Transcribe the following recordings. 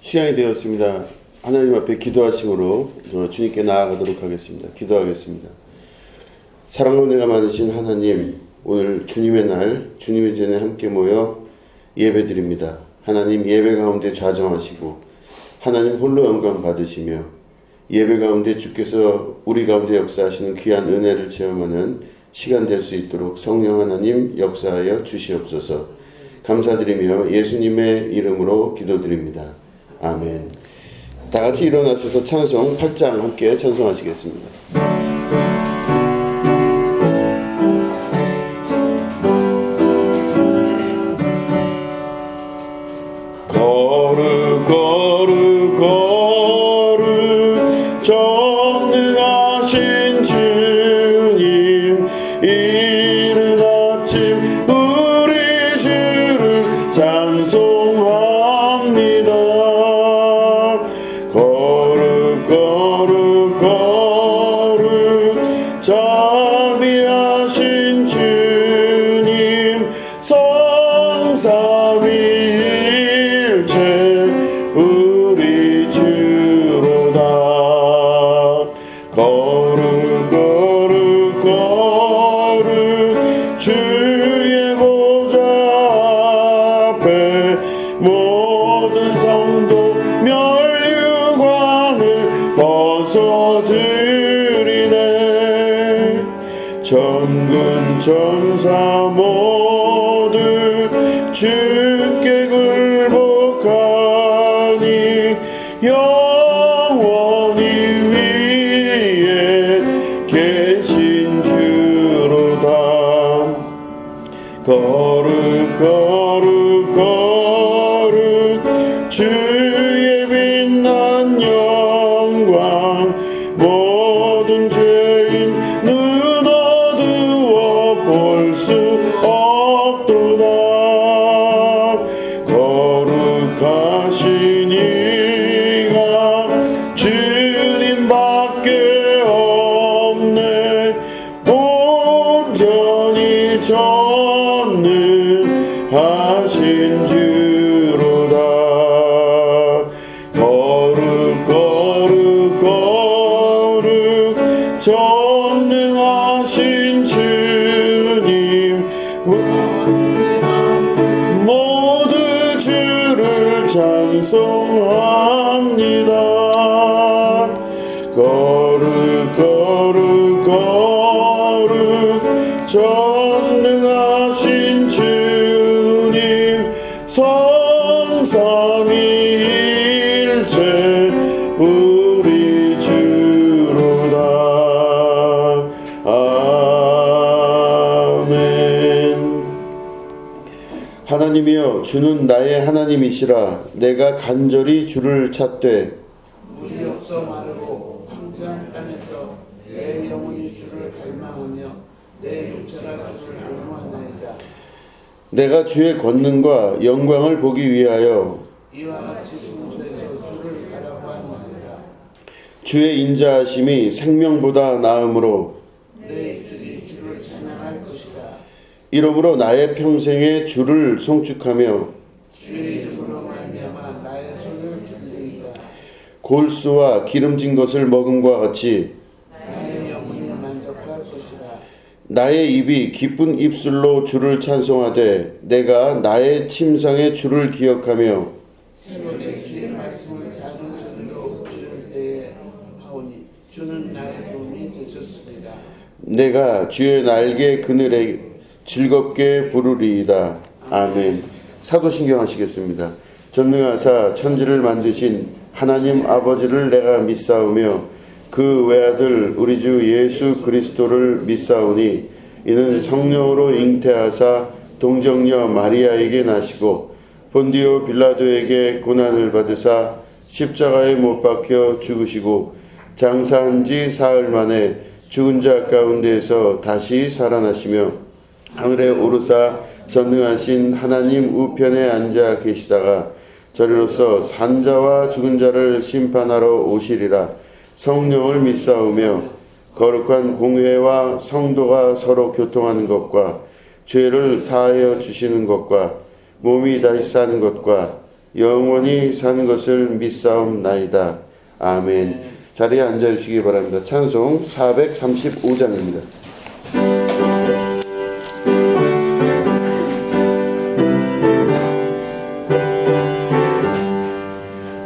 시간이 되었습니다. 하나님 앞에 기도하심으로 주님께 나아가도록 하겠습니다. 기도하겠습니다. 사랑과 은혜가 많으신 하나님, 오늘 주님의 날, 주님의 전에 함께 모여 예배드립니다. 하나님, 예배 가운데 좌정하시고 하나님 홀로 영광 받으시며 예배 가운데 주께서 우리 가운데 역사하시는 귀한 은혜를 체험하는 시간 될 수 있도록 성령 하나님 역사하여 주시옵소서. 감사드리며 예수님의 이름으로 기도드립니다. 아멘. 다 같이 일어나셔서 찬송 8장 함께 찬송하시겠습니다. 거룩 거룩 거룩 전능하신 주님, 이른 아침 우리 주를 찬송합니다. 거룩 거룩 거룩 자비하신 주님, 성삼위일체 우리 주로다. 거룩 거룩 거룩 주의 보좌 앞에 모든 성도 멸류관을 벗어드리네. 천군 천사 모두 주께 굴복하니 영원히 위에 계신 주로다. 거룩 거룩 거룩 주의 빛난 영광, 모든 죄인 눈 어두워 볼 수 없도다. 거룩하신 이가 주님밖에 없네. 온전히 전능하신 주로다. 거룩 거룩 거룩 전능하신 주님, 모두 주를 찬송합니다. 거룩 거룩 거룩 전능하신 주님, 성삼위일체 우리 주로다. 아멘. 하나님이여, 주는 나의 하나님이시라. 내가 간절히 주를 찾되 물이 없어 마르고 황폐한 땅에서 내 영혼이 주를 갈망하며 내 육체가 주를 갈망하나이다. 내가 주의 권능과 영광을 보기 위하여 이와 같이 순수에서 주를 바라보아나이다. 주의 인자하심이 생명보다 나음으로 내 입술이 주를 찬양할 것이다. 이러므로 나의 평생에 주를 송축하며 주의 이름으로 말미암아 나의 손을 들리이다. 골수와 기름진 것을 먹음과 같이 나의 영혼이 만족할 것이다. 나의 입이 기쁜 입술로 주를 찬송하되 내가 나의 침상에 주를 기억하며 새벽에 주의 말씀을 작은 소리로 들을 때에 하오니 주는 나의 도움이 되셨습니다. 내가 주의 날개 그늘에 즐겁게 부르리이다. 아멘. 사도신경 하시겠습니다. 전능하사 천지를 만드신 하나님 아버지를 내가 믿사오며 그 외아들 우리 주 예수 그리스도를 믿사오니 이는 성령으로 잉태하사 동정녀 마리아에게 나시고 본디오 빌라도에게 고난을 받으사 십자가에 못 박혀 죽으시고 장사한 지 사흘 만에 죽은 자 가운데에서 다시 살아나시며 하늘에 오르사 전능하신 하나님 우편에 앉아 계시다가 저리로서 산자와 죽은 자를 심판하러 오시리라. 성령을 믿사오며 거룩한 공회와 성도가 서로 교통하는 것과 죄를 사하여 주시는 것과 몸이 다시 사는 것과 영원히 사는 것을 믿사옵나이다. 아멘. 자리에 앉아주시기 바랍니다. 찬송 435장입니다.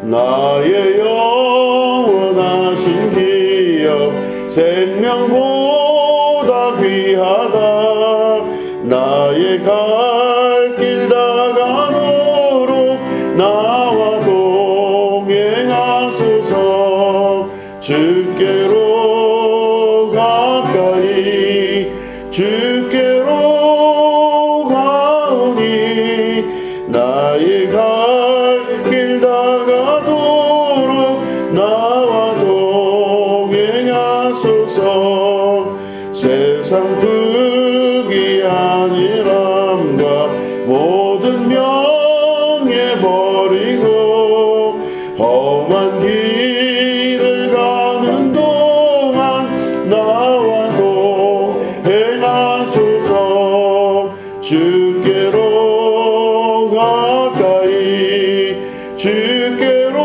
나의 영원하신 기업 생명보다 귀하다. 나의 갈 길 다가도록 나와 동행하소서. 주께로 가까이 주께로 가오니 나의 갈 길 다가도록 나와 동행하소서. 세상 부귀 아니람과 모든 명예 버리고 험한 길을 가는 동안 나와 동행하소서. 주께로 가까이 주께로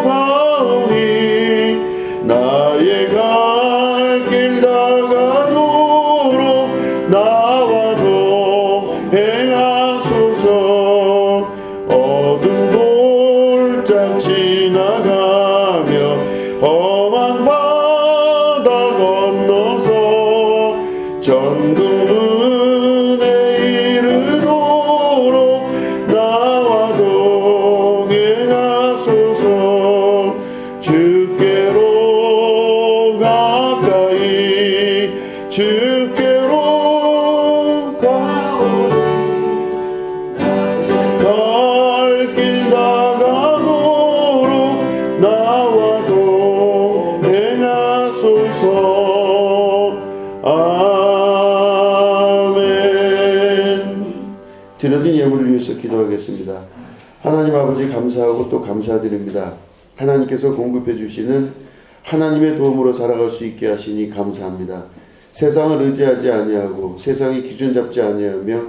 가오니 나의 갈 길 다가도록 나와 동행하소서. 어둠 골짝 지나가며 험한 바다 건너서 전국문에 이르도록 나와 동행하소서. 주께로 가까이 주께로 가오니 갈 길 다가도록 나와 동행하소서. 아멘. 드려진 예물을 위해서 기도하겠습니다. 하나님 아버지 감사하고 또 감사드립니다. 하나님께서 공급해 주시는 하나님의 도움으로 살아갈 수 있게 하시니 감사합니다. 세상을 의지하지 아니하고 세상이 기준 잡지 아니하며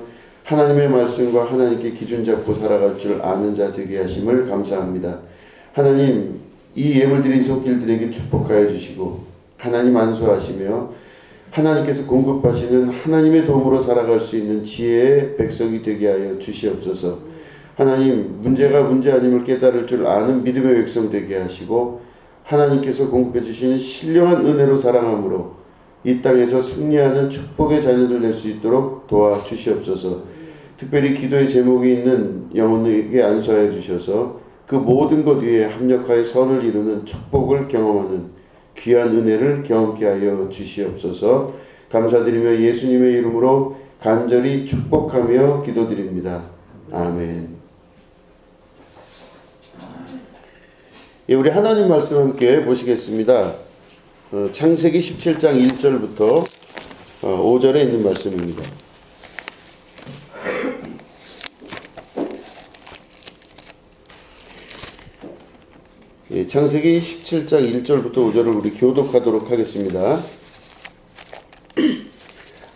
하나님의 말씀과 하나님께 기준 잡고 살아갈 줄 아는 자 되게 하심을 감사합니다. 하나님, 이 예물 드린 손길들에게 축복하여 주시고 하나님 안수하시며 하나님께서 공급하시는 하나님의 도움으로 살아갈 수 있는 지혜의 백성이 되게 하여 주시옵소서. 하나님, 문제가 문제 아님을 깨달을 줄 아는 믿음의 백성 되게 하시고 하나님께서 공급해 주시는 신령한 은혜로 사랑함으로 이 땅에서 승리하는 축복의 자녀들 될 수 있도록 도와주시옵소서. 특별히 기도의 제목이 있는 영혼에게 안수하여 주셔서 그 모든 것 위에 합력하여 선을 이루는 축복을 경험하는 귀한 은혜를 경험케 하여 주시옵소서. 감사드리며 예수님의 이름으로 간절히 축복하며 기도드립니다. 아멘. 예, 우리 하나님 말씀 함께 보시겠습니다. 창세기 17장 1절부터 5절에 있는 말씀입니다. 예, 창세기 17장 1절부터 5절을 우리 교독하도록 하겠습니다.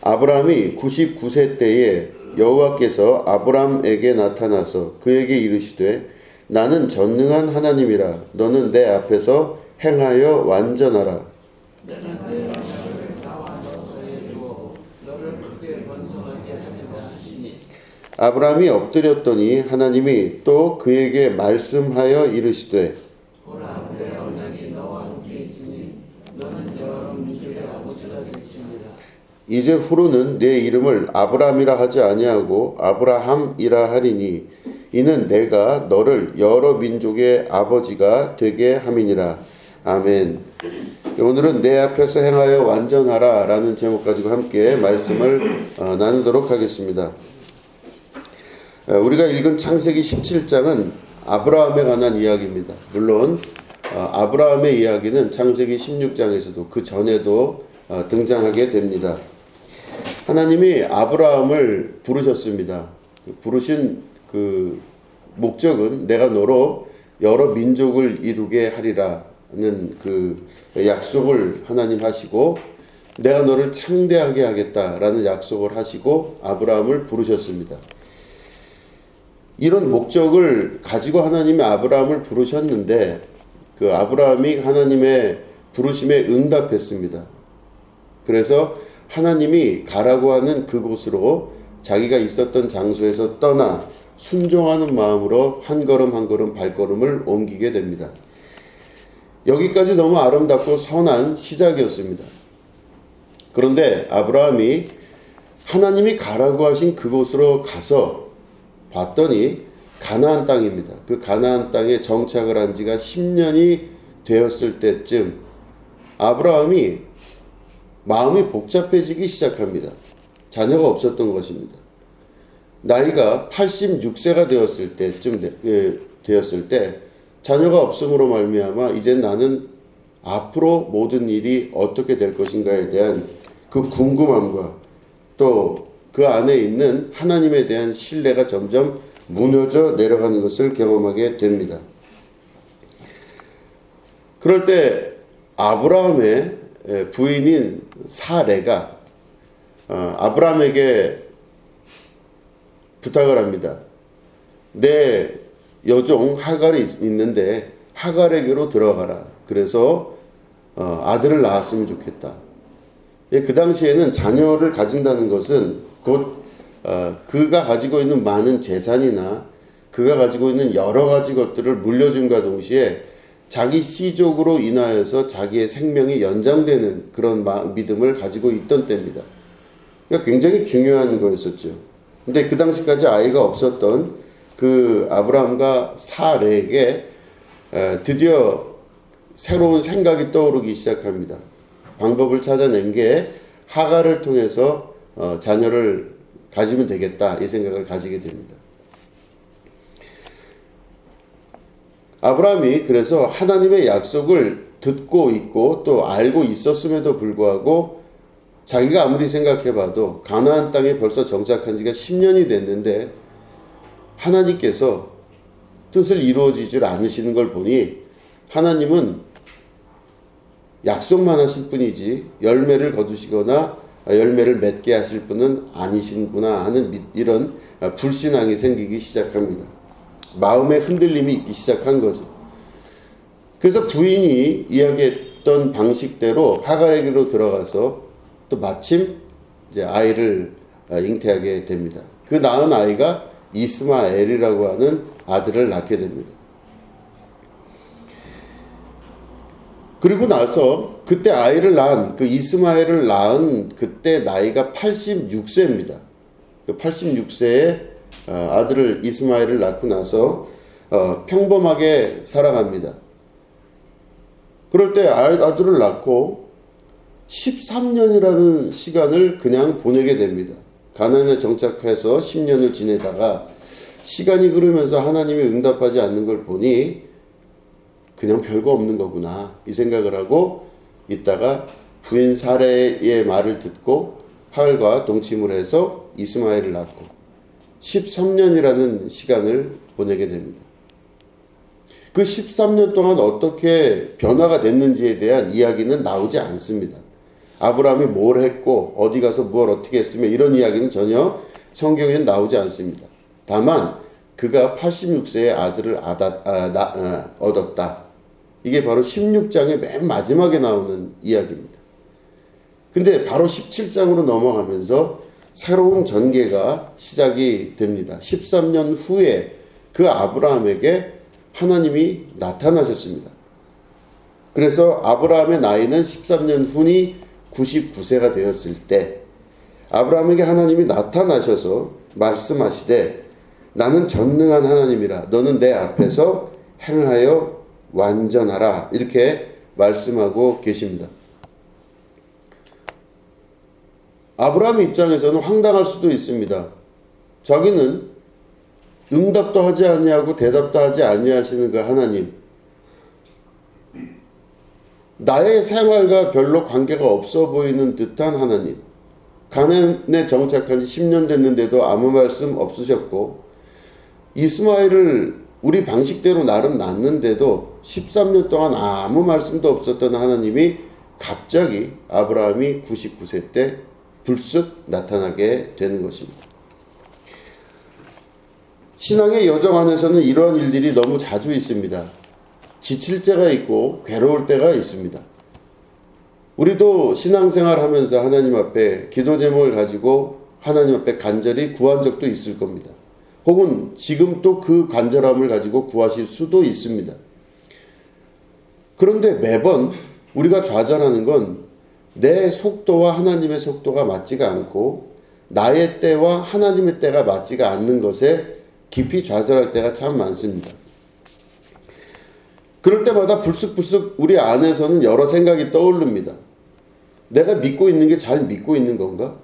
아브라함이 99세 때에 여호와께서 아브라함에게 나타나서 그에게 이르시되 나는 전능한 하나님이라. 너는 내 앞에서 행하여 완전하라. 내가 내 나라를 나와 너서에 두어 너를 크게 번성하게 하리라 하시니. 아브라함이 엎드렸더니 하나님이 또 그에게 말씀하여 이르시되 보라, 내 언약이 너와 함께 있으니 너는 여러 민족의 아버지가 될지니라. 이제 후로는 내 이름을 아브라함이라 하지 아니하고 아브라함이라 하리니 이는 내가 너를 여러 민족의 아버지가 되게 함이니라. 아멘. 오늘은 내 앞에서 행하여 완전하라 라는 제목 가지고 함께 말씀을 나누도록 하겠습니다. 우리가 읽은 창세기 17장은 아브라함에 관한 이야기입니다. 물론 아브라함의 이야기는 창세기 16장에서도 그 전에도 등장하게 됩니다. 하나님이 아브라함을 부르셨습니다. 부르신 그 목적은 내가 너로 여러 민족을 이루게 하리라는 그 약속을 하나님 하시고 내가 너를 창대하게 하겠다라는 약속을 하시고 아브라함을 부르셨습니다. 이런 목적을 가지고 하나님이 아브라함을 부르셨는데 그 아브라함이 하나님의 부르심에 응답했습니다. 그래서 하나님이 가라고 하는 그곳으로 자기가 있었던 장소에서 떠나 순종하는 마음으로 한 걸음 한 걸음 발걸음을 옮기게 됩니다. 여기까지 너무 아름답고 선한 시작이었습니다. 그런데 아브라함이 하나님이 가라고 하신 그곳으로 가서 봤더니 가나안 땅입니다. 그 가나안 땅에 정착을 한 지가 10년이 되었을 때쯤 아브라함이 마음이 복잡해지기 시작합니다. 자녀가 없었던 것입니다. 나이가 86세가 되었을 때쯤 되었을 때 자녀가 없음으로 말미암아 이제 나는 앞으로 모든 일이 어떻게 될 것인가에 대한 그 궁금함과 또 그 안에 있는 하나님에 대한 신뢰가 점점 무너져 내려가는 것을 경험하게 됩니다. 그럴 때 아브라함의 부인인 사레가 아브라함에게 부탁을 합니다. 내 여종 하갈이 있는데 하갈에게로 들어가라. 그래서 아들을 낳았으면 좋겠다. 그 당시에는 자녀를 가진다는 것은 곧 그가 가지고 있는 많은 재산이나 그가 가지고 있는 여러 가지 것들을 물려줌과 동시에 자기 씨족으로 인하여서 자기의 생명이 연장되는 그런 믿음을 가지고 있던 때입니다. 그러니까 굉장히 중요한 거였었죠. 근데 그 당시까지 아이가 없었던 그 아브라함과 사레에게 드디어 새로운 생각이 떠오르기 시작합니다. 방법을 찾아낸 게 하갈을 통해서 자녀를 가지면 되겠다 이 생각을 가지게 됩니다. 아브라함이 그래서 하나님의 약속을 듣고 있고 또 알고 있었음에도 불구하고 자기가 아무리 생각해봐도 가나안 땅에 벌써 정착한 지가 10년이 됐는데 하나님께서 뜻을 이루어지질 않으시는 걸 보니 하나님은 약속만 하실 뿐이지 열매를 거두시거나 열매를 맺게 하실 분은 아니신구나 하는 이런 불신앙이 생기기 시작합니다. 마음의 흔들림이 있기 시작한 거죠. 그래서 부인이 이야기했던 방식대로 하갈에게로 들어가서 또 마침 이제 아이를 잉태하게 됩니다. 그 낳은 아이가 이스마엘이라고 하는 아들을 낳게 됩니다. 그리고 나서 그때 아이를 낳은 그 이스마엘을 낳은 그때 나이가 86세입니다. 그 86세에 아들을 이스마엘을 낳고 나서 평범하게 살아갑니다. 그럴 때 아들을 낳고 13년이라는 시간을 그냥 보내게 됩니다. 가나안에 정착해서 10년을 지내다가 시간이 흐르면서 하나님이 응답하지 않는 걸 보니 그냥 별거 없는 거구나 이 생각을 하고 있다가 부인 사레의 말을 듣고 하갈과 동침을 해서 이스마엘을 낳고 13년이라는 시간을 보내게 됩니다. 그 13년 동안 어떻게 변화가 됐는지에 대한 이야기는 나오지 않습니다. 아브라함이 뭘 했고 어디 가서 뭘 어떻게 했으며 이런 이야기는 전혀 성경에는 나오지 않습니다. 다만 그가 86세의 아들을 얻었다. 이게 바로 16장의 맨 마지막에 나오는 이야기입니다. 근데 바로 17장으로 넘어가면서 새로운 전개가 시작이 됩니다. 13년 후에 그 아브라함에게 하나님이 나타나셨습니다. 그래서 아브라함의 나이는 13년 후니 99세가 되었을 때 아브라함에게 하나님이 나타나셔서 말씀하시되 나는 전능한 하나님이라 너는 내 앞에서 행하여 완전하라 이렇게 말씀하고 계십니다. 아브라함 입장에서는 황당할 수도 있습니다. 자기는 응답도 하지 아니하고 대답도 하지 아니하시는 그 하나님, 나의 생활과 별로 관계가 없어 보이는 듯한 하나님, 가나안에 정착한 지 10년 됐는데도 아무 말씀 없으셨고 이스마엘을 우리 방식대로 나름 낳는데도 13년 동안 아무 말씀도 없었던 하나님이 갑자기 아브라함이 99세 때 불쑥 나타나게 되는 것입니다. 신앙의 여정 안에서는 이러한 일들이 너무 자주 있습니다. 지칠 때가 있고 괴로울 때가 있습니다. 우리도 신앙생활 하면서 하나님 앞에 기도 제목을 가지고 하나님 앞에 간절히 구한 적도 있을 겁니다. 혹은 지금 또 그 간절함을 가지고 구하실 수도 있습니다. 그런데 매번 우리가 좌절하는 건 내 속도와 하나님의 속도가 맞지가 않고 나의 때와 하나님의 때가 맞지가 않는 것에 깊이 좌절할 때가 참 많습니다. 그럴 때마다 불쑥불쑥 우리 안에서는 여러 생각이 떠오릅니다. 내가 믿고 있는 게 잘 믿고 있는 건가?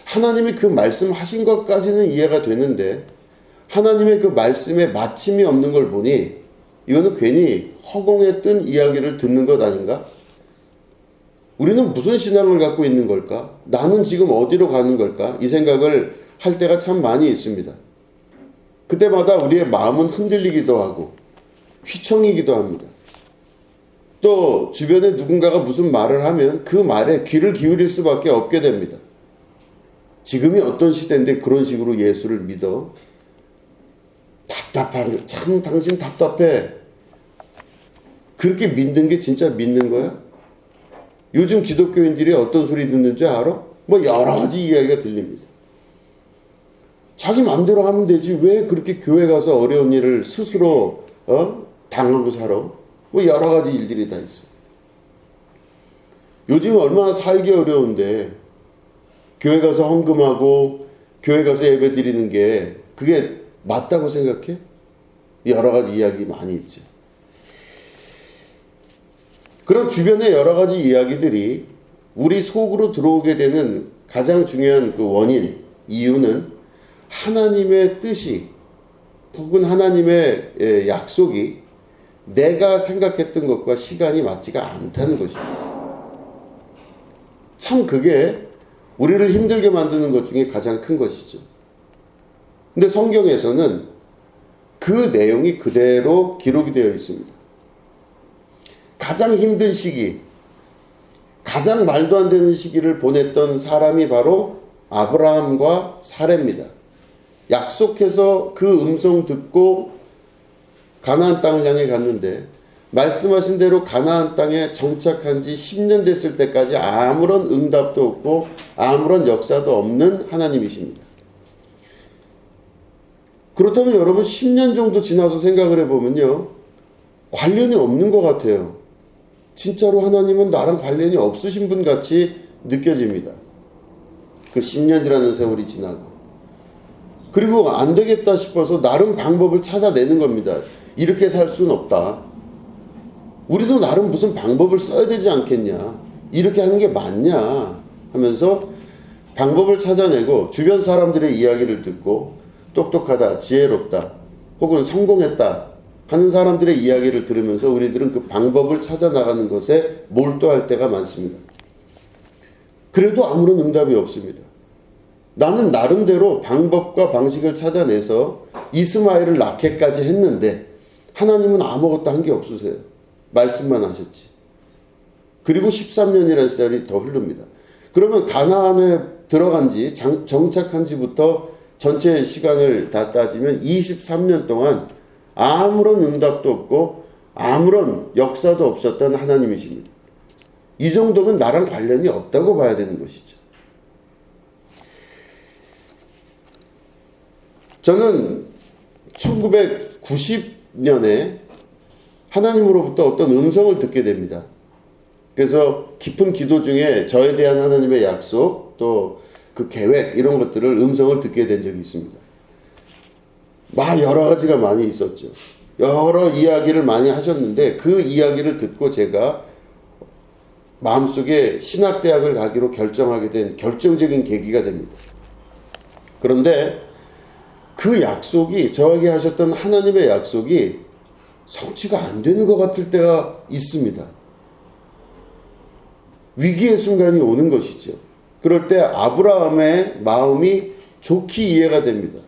하나님이 그 말씀하신 것까지는 이해가 되는데 하나님의 그 말씀에 마침이 없는 걸 보니 이거는 괜히 허공에 뜬 이야기를 듣는 것 아닌가? 우리는 무슨 신앙을 갖고 있는 걸까? 나는 지금 어디로 가는 걸까? 이 생각을 할 때가 참 많이 있습니다. 그때마다 우리의 마음은 흔들리기도 하고 휘청이기도 합니다. 또 주변에 누군가가 무슨 말을 하면 그 말에 귀를 기울일 수밖에 없게 됩니다. 지금이 어떤 시대인데 그런 식으로 예수를 믿어? 답답하게, 참 당신 답답해. 그렇게 믿는 게 진짜 믿는 거야? 요즘 기독교인들이 어떤 소리 듣는지 알아? 뭐 여러 가지 이야기가 들립니다. 자기 마음대로 하면 되지 왜 그렇게 교회 가서 어려운 일을 스스로 당하고 살아? 뭐 여러 가지 일들이 다 있어. 요즘 얼마나 살기 어려운데 교회 가서 헌금하고 교회 가서 예배 드리는 게 그게 맞다고 생각해? 여러 가지 이야기 많이 있죠. 그런 주변의 여러 가지 이야기들이 우리 속으로 들어오게 되는 가장 중요한 그 원인, 이유는 하나님의 뜻이 혹은 하나님의 약속이 내가 생각했던 것과 시간이 맞지가 않다는 것입니다. 참 그게 우리를 힘들게 만드는 것 중에 가장 큰 것이죠. 근데 성경에서는 그 내용이 그대로 기록이 되어 있습니다. 가장 힘든 시기, 가장 말도 안 되는 시기를 보냈던 사람이 바로 아브라함과 사레입니다. 약속해서 그 음성 듣고 가나안 땅을 향해 갔는데 말씀하신 대로 가나안 땅에 정착한 지 10년 됐을 때까지 아무런 응답도 없고 아무런 역사도 없는 하나님이십니다. 그렇다면 여러분 10년 정도 지나서 생각을 해보면요. 관련이 없는 것 같아요. 진짜로 하나님은 나랑 관련이 없으신 분 같이 느껴집니다. 그 10년이라는 세월이 지나고. 그리고 안 되겠다 싶어서 나름 방법을 찾아내는 겁니다. 이렇게 살 수는 없다. 우리도 나름 무슨 방법을 써야 되지 않겠냐. 이렇게 하는 게 맞냐 하면서 방법을 찾아내고 주변 사람들의 이야기를 듣고 똑똑하다, 지혜롭다, 혹은 성공했다 하는 사람들의 이야기를 들으면서 우리들은 그 방법을 찾아 나가는 것에 몰두할 때가 많습니다. 그래도 아무런 응답이 없습니다. 나는 나름대로 방법과 방식을 찾아내서 이스마엘을 낳게까지 했는데 하나님은 아무것도 한 게 없으세요. 말씀만 하셨지. 그리고 13년이라는 시절이 더 흐릅니다. 그러면 가나안에 들어간 지 정착한 지부터 전체 시간을 다 따지면 23년 동안 아무런 응답도 없고 아무런 역사도 없었던 하나님이십니다. 이 정도면 나랑 관련이 없다고 봐야 되는 것이죠. 저는 1990년에 하나님으로부터 어떤 음성을 듣게 됩니다. 그래서 깊은 기도 중에 저에 대한 하나님의 약속, 또 그 계획 이런 것들을 음성을 듣게 된 적이 있습니다. 여러 가지가 많이 있었죠. 여러 이야기를 많이 하셨는데 그 이야기를 듣고 제가 마음속에 신학대학을 가기로 결정하게 된 결정적인 계기가 됩니다. 그런데 그 약속이, 저에게 하셨던 하나님의 약속이 성취가 안 되는 것 같을 때가 있습니다. 위기의 순간이 오는 것이죠. 그럴 때 아브라함의 마음이 좋게 이해가 됩니다.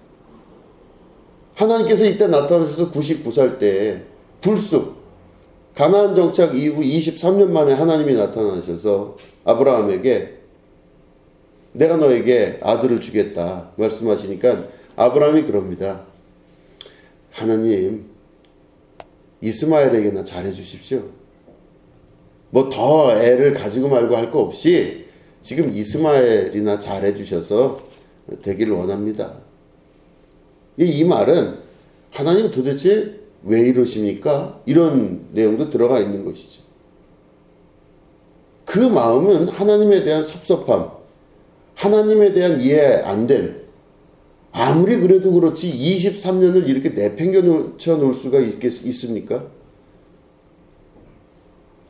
하나님께서 이때 나타나셔서 99살 때 불쑥 가나안 정착 이후 23년 만에 하나님이 나타나셔서 아브라함에게 내가 너에게 아들을 주겠다 말씀하시니까 아브라함이 그럽니다. 하나님 이스마엘에게나 잘해 주십시오. 뭐 더 애를 가지고 말고 할 거 없이 지금 이스마엘이나 잘해 주셔서 되기를 원합니다. 이 말은 하나님 도대체 왜 이러십니까? 이런 내용도 들어가 있는 것이죠. 그 마음은 하나님에 대한 섭섭함, 하나님에 대한 이해 안 됨. 아무리 그래도 그렇지 23년을 이렇게 내팽겨 놓을 수가 있습니까?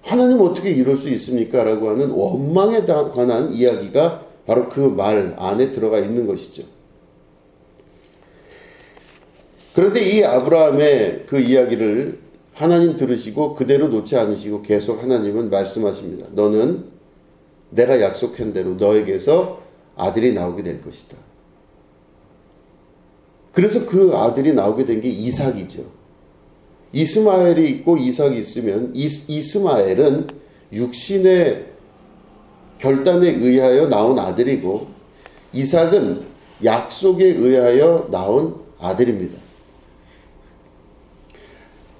하나님 어떻게 이럴 수 있습니까? 라고 하는 원망에 관한 이야기가 바로 그 말 안에 들어가 있는 것이죠. 그런데 이 아브라함의 그 이야기를 하나님 들으시고 그대로 놓지 않으시고 계속 하나님은 말씀하십니다. 너는 내가 약속한 대로 너에게서 아들이 나오게 될 것이다. 그래서 그 아들이 나오게 된 게 이삭이죠. 이스마엘이 있고 이삭이 있으면 이스마엘은 육신의 결단에 의하여 나온 아들이고 이삭은 약속에 의하여 나온 아들입니다.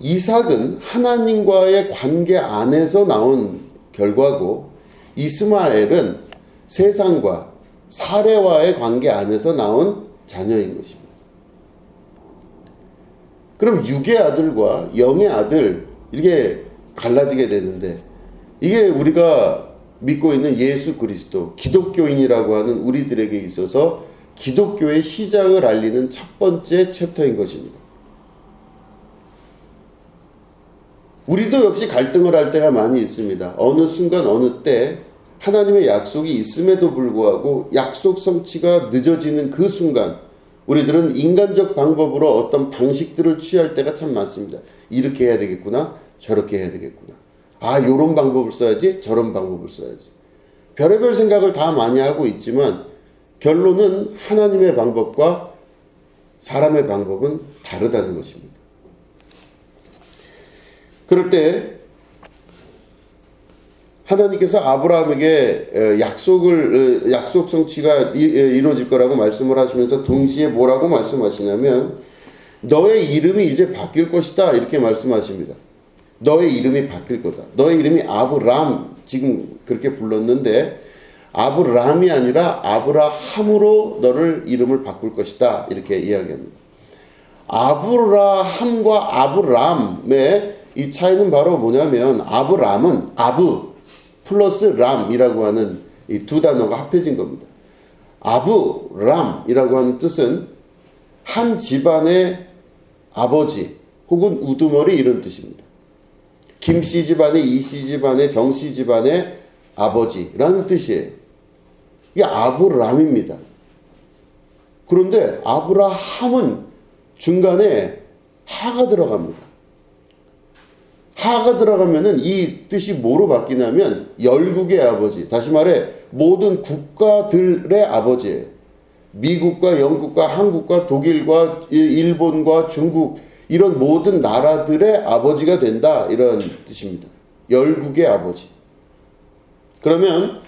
이삭은 하나님과의 관계 안에서 나온 결과고 이스마엘은 세상과 사례와의 관계 안에서 나온 자녀인 것입니다. 그럼 육의 아들과 영의 아들 이렇게 갈라지게 되는데 이게 우리가 믿고 있는 예수 그리스도 기독교인이라고 하는 우리들에게 있어서 기독교의 시작을 알리는 첫 번째 챕터인 것입니다. 우리도 역시 갈등을 할 때가 많이 있습니다. 어느 순간 어느 때 하나님의 약속이 있음에도 불구하고 약속 성취가 늦어지는 그 순간 우리들은 인간적 방법으로 어떤 방식들을 취할 때가 참 많습니다. 이렇게 해야 되겠구나, 저렇게 해야 되겠구나. 아, 요런 방법을 써야지, 저런 방법을 써야지. 별의별 생각을 다 많이 하고 있지만 결론은 하나님의 방법과 사람의 방법은 다르다는 것입니다. 그럴 때 하나님께서 아브라함에게 약속 성취가 이루어질 거라고 말씀을 하시면서 동시에 뭐라고 말씀하시냐면 너의 이름이 이제 바뀔 것이다 이렇게 말씀하십니다. 너의 이름이 바뀔 거다. 너의 이름이 아브람 지금 그렇게 불렀는데 아브람이 아니라 아브라함으로 너를 이름을 바꿀 것이다 이렇게 이야기합니다. 아브라함과 아브람의 이 차이는 바로 뭐냐면 아브람은 아브 플러스 람이라고 하는 이 두 단어가 합해진 겁니다. 아브람이라고 하는 뜻은 한 집안의 아버지 혹은 우두머리 이런 뜻입니다. 김씨 집안의 이씨 집안의 정씨 집안의 아버지라는 뜻이에요. 이게 아브람입니다. 그런데 아브라함은 중간에 하가 들어갑니다. 하가 들어가면은 이 뜻이 뭐로 바뀌냐면 열국의 아버지, 다시 말해 모든 국가들의 아버지예요. 미국과 영국과 한국과 독일과 일본과 중국 이런 모든 나라들의 아버지가 된다 이런 뜻입니다. 열국의 아버지. 그러면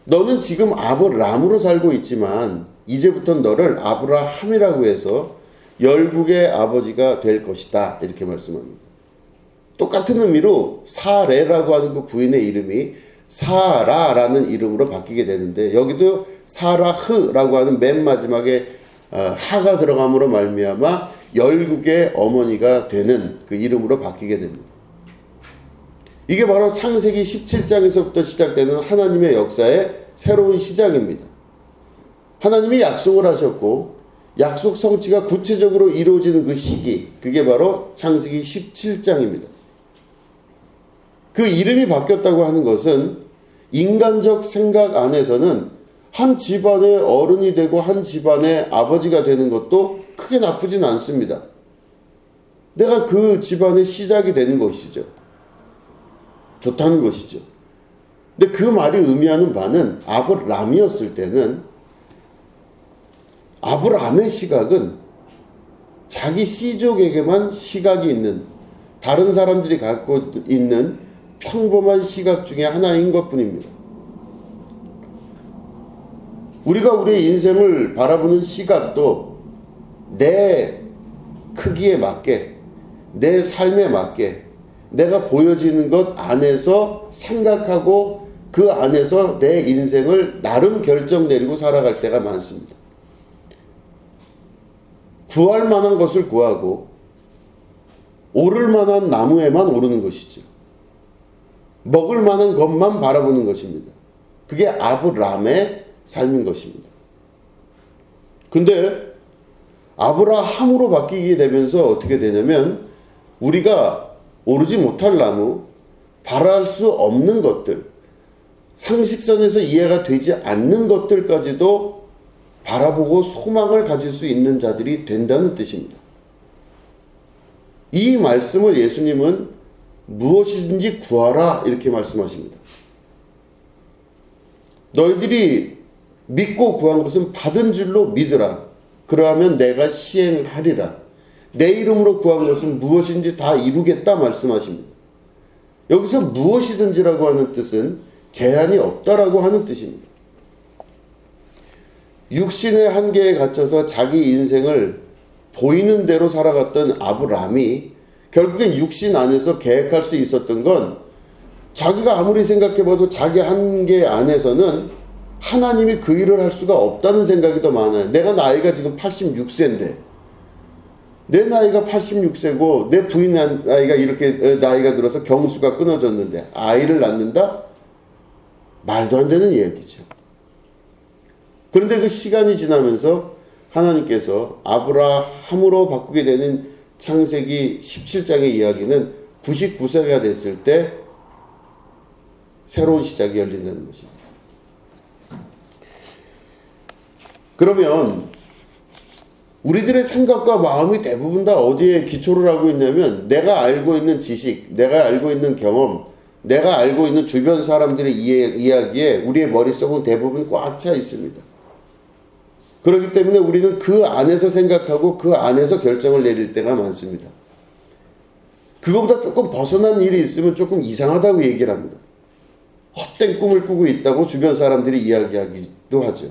너는 지금 아브람으로 살고 있지만 이제부터 너를 아브라함이라고 해서 열국의 아버지가 될 것이다 이렇게 말씀합니다. 똑같은 의미로 사레라고 하는 그 부인의 이름이 사라라는 이름으로 바뀌게 되는데 여기도 사라흐라고 하는 맨 마지막에 하가 들어감으로 말미암아 열국의 어머니가 되는 그 이름으로 바뀌게 됩니다. 이게 바로 창세기 17장에서부터 시작되는 하나님의 역사의 새로운 시작입니다. 하나님이 약속을 하셨고 약속 성취가 구체적으로 이루어지는 그 시기, 그게 바로 창세기 17장입니다. 그 이름이 바뀌었다고 하는 것은 인간적 생각 안에서는 한 집안의 어른이 되고 한 집안의 아버지가 되는 것도 크게 나쁘진 않습니다. 내가 그 집안의 시작이 되는 것이죠. 좋다는 것이죠. 근데 그 말이 의미하는 바는 아브람이었을 때는 아브람의 시각은 자기 씨족에게만 시각이 있는 다른 사람들이 갖고 있는 평범한 시각 중에 하나인 것뿐입니다. 우리가 우리의 인생을 바라보는 시각도 내 크기에 맞게, 내 삶에 맞게 내가 보여지는 것 안에서 생각하고 그 안에서 내 인생을 나름 결정 내리고 살아갈 때가 많습니다. 구할 만한 것을 구하고 오를 만한 나무에만 오르는 것이죠. 먹을 만한 것만 바라보는 것입니다. 그게 아브라함의 삶인 것입니다. 근데 아브라함으로 바뀌게 되면서 어떻게 되냐면 우리가 오르지 못할 나무, 바랄 수 없는 것들, 상식선에서 이해가 되지 않는 것들까지도 바라보고 소망을 가질 수 있는 자들이 된다는 뜻입니다. 이 말씀을 예수님은 무엇이든지 구하라 이렇게 말씀하십니다. 너희들이 믿고 구한 것은 받은 줄로 믿으라. 그러하면 내가 시행하리라. 내 이름으로 구한 것은 무엇인지 다 이루겠다 말씀하십니다. 여기서 무엇이든지라고 하는 뜻은 제한이 없다라고 하는 뜻입니다. 육신의 한계에 갇혀서 자기 인생을 보이는 대로 살아갔던 아브라함이 결국엔 육신 안에서 계획할 수 있었던 건 자기가 아무리 생각해봐도 자기 한계 안에서는 하나님이 그 일을 할 수가 없다는 생각이 더 많아요. 내가 나이가 지금 86세인데 내 나이가 86세고 내 부인 나이가 이렇게 나이가 들어서 경수가 끊어졌는데 아이를 낳는다? 말도 안 되는 이야기죠. 그런데 그 시간이 지나면서 하나님께서 아브라함으로 바꾸게 되는 창세기 17장의 이야기는 99세가 됐을 때 새로운 시작이 열린다는 것입니다. 그러면 우리들의 생각과 마음이 대부분 다 어디에 기초를 하고 있냐면 내가 알고 있는 지식, 내가 알고 있는 경험, 내가 알고 있는 주변 사람들의 이야기에 우리의 머릿속은 대부분 꽉 차 있습니다. 그렇기 때문에 우리는 그 안에서 생각하고 그 안에서 결정을 내릴 때가 많습니다. 그거보다 조금 벗어난 일이 있으면 조금 이상하다고 얘기를 합니다. 헛된 꿈을 꾸고 있다고 주변 사람들이 이야기하기도 하죠.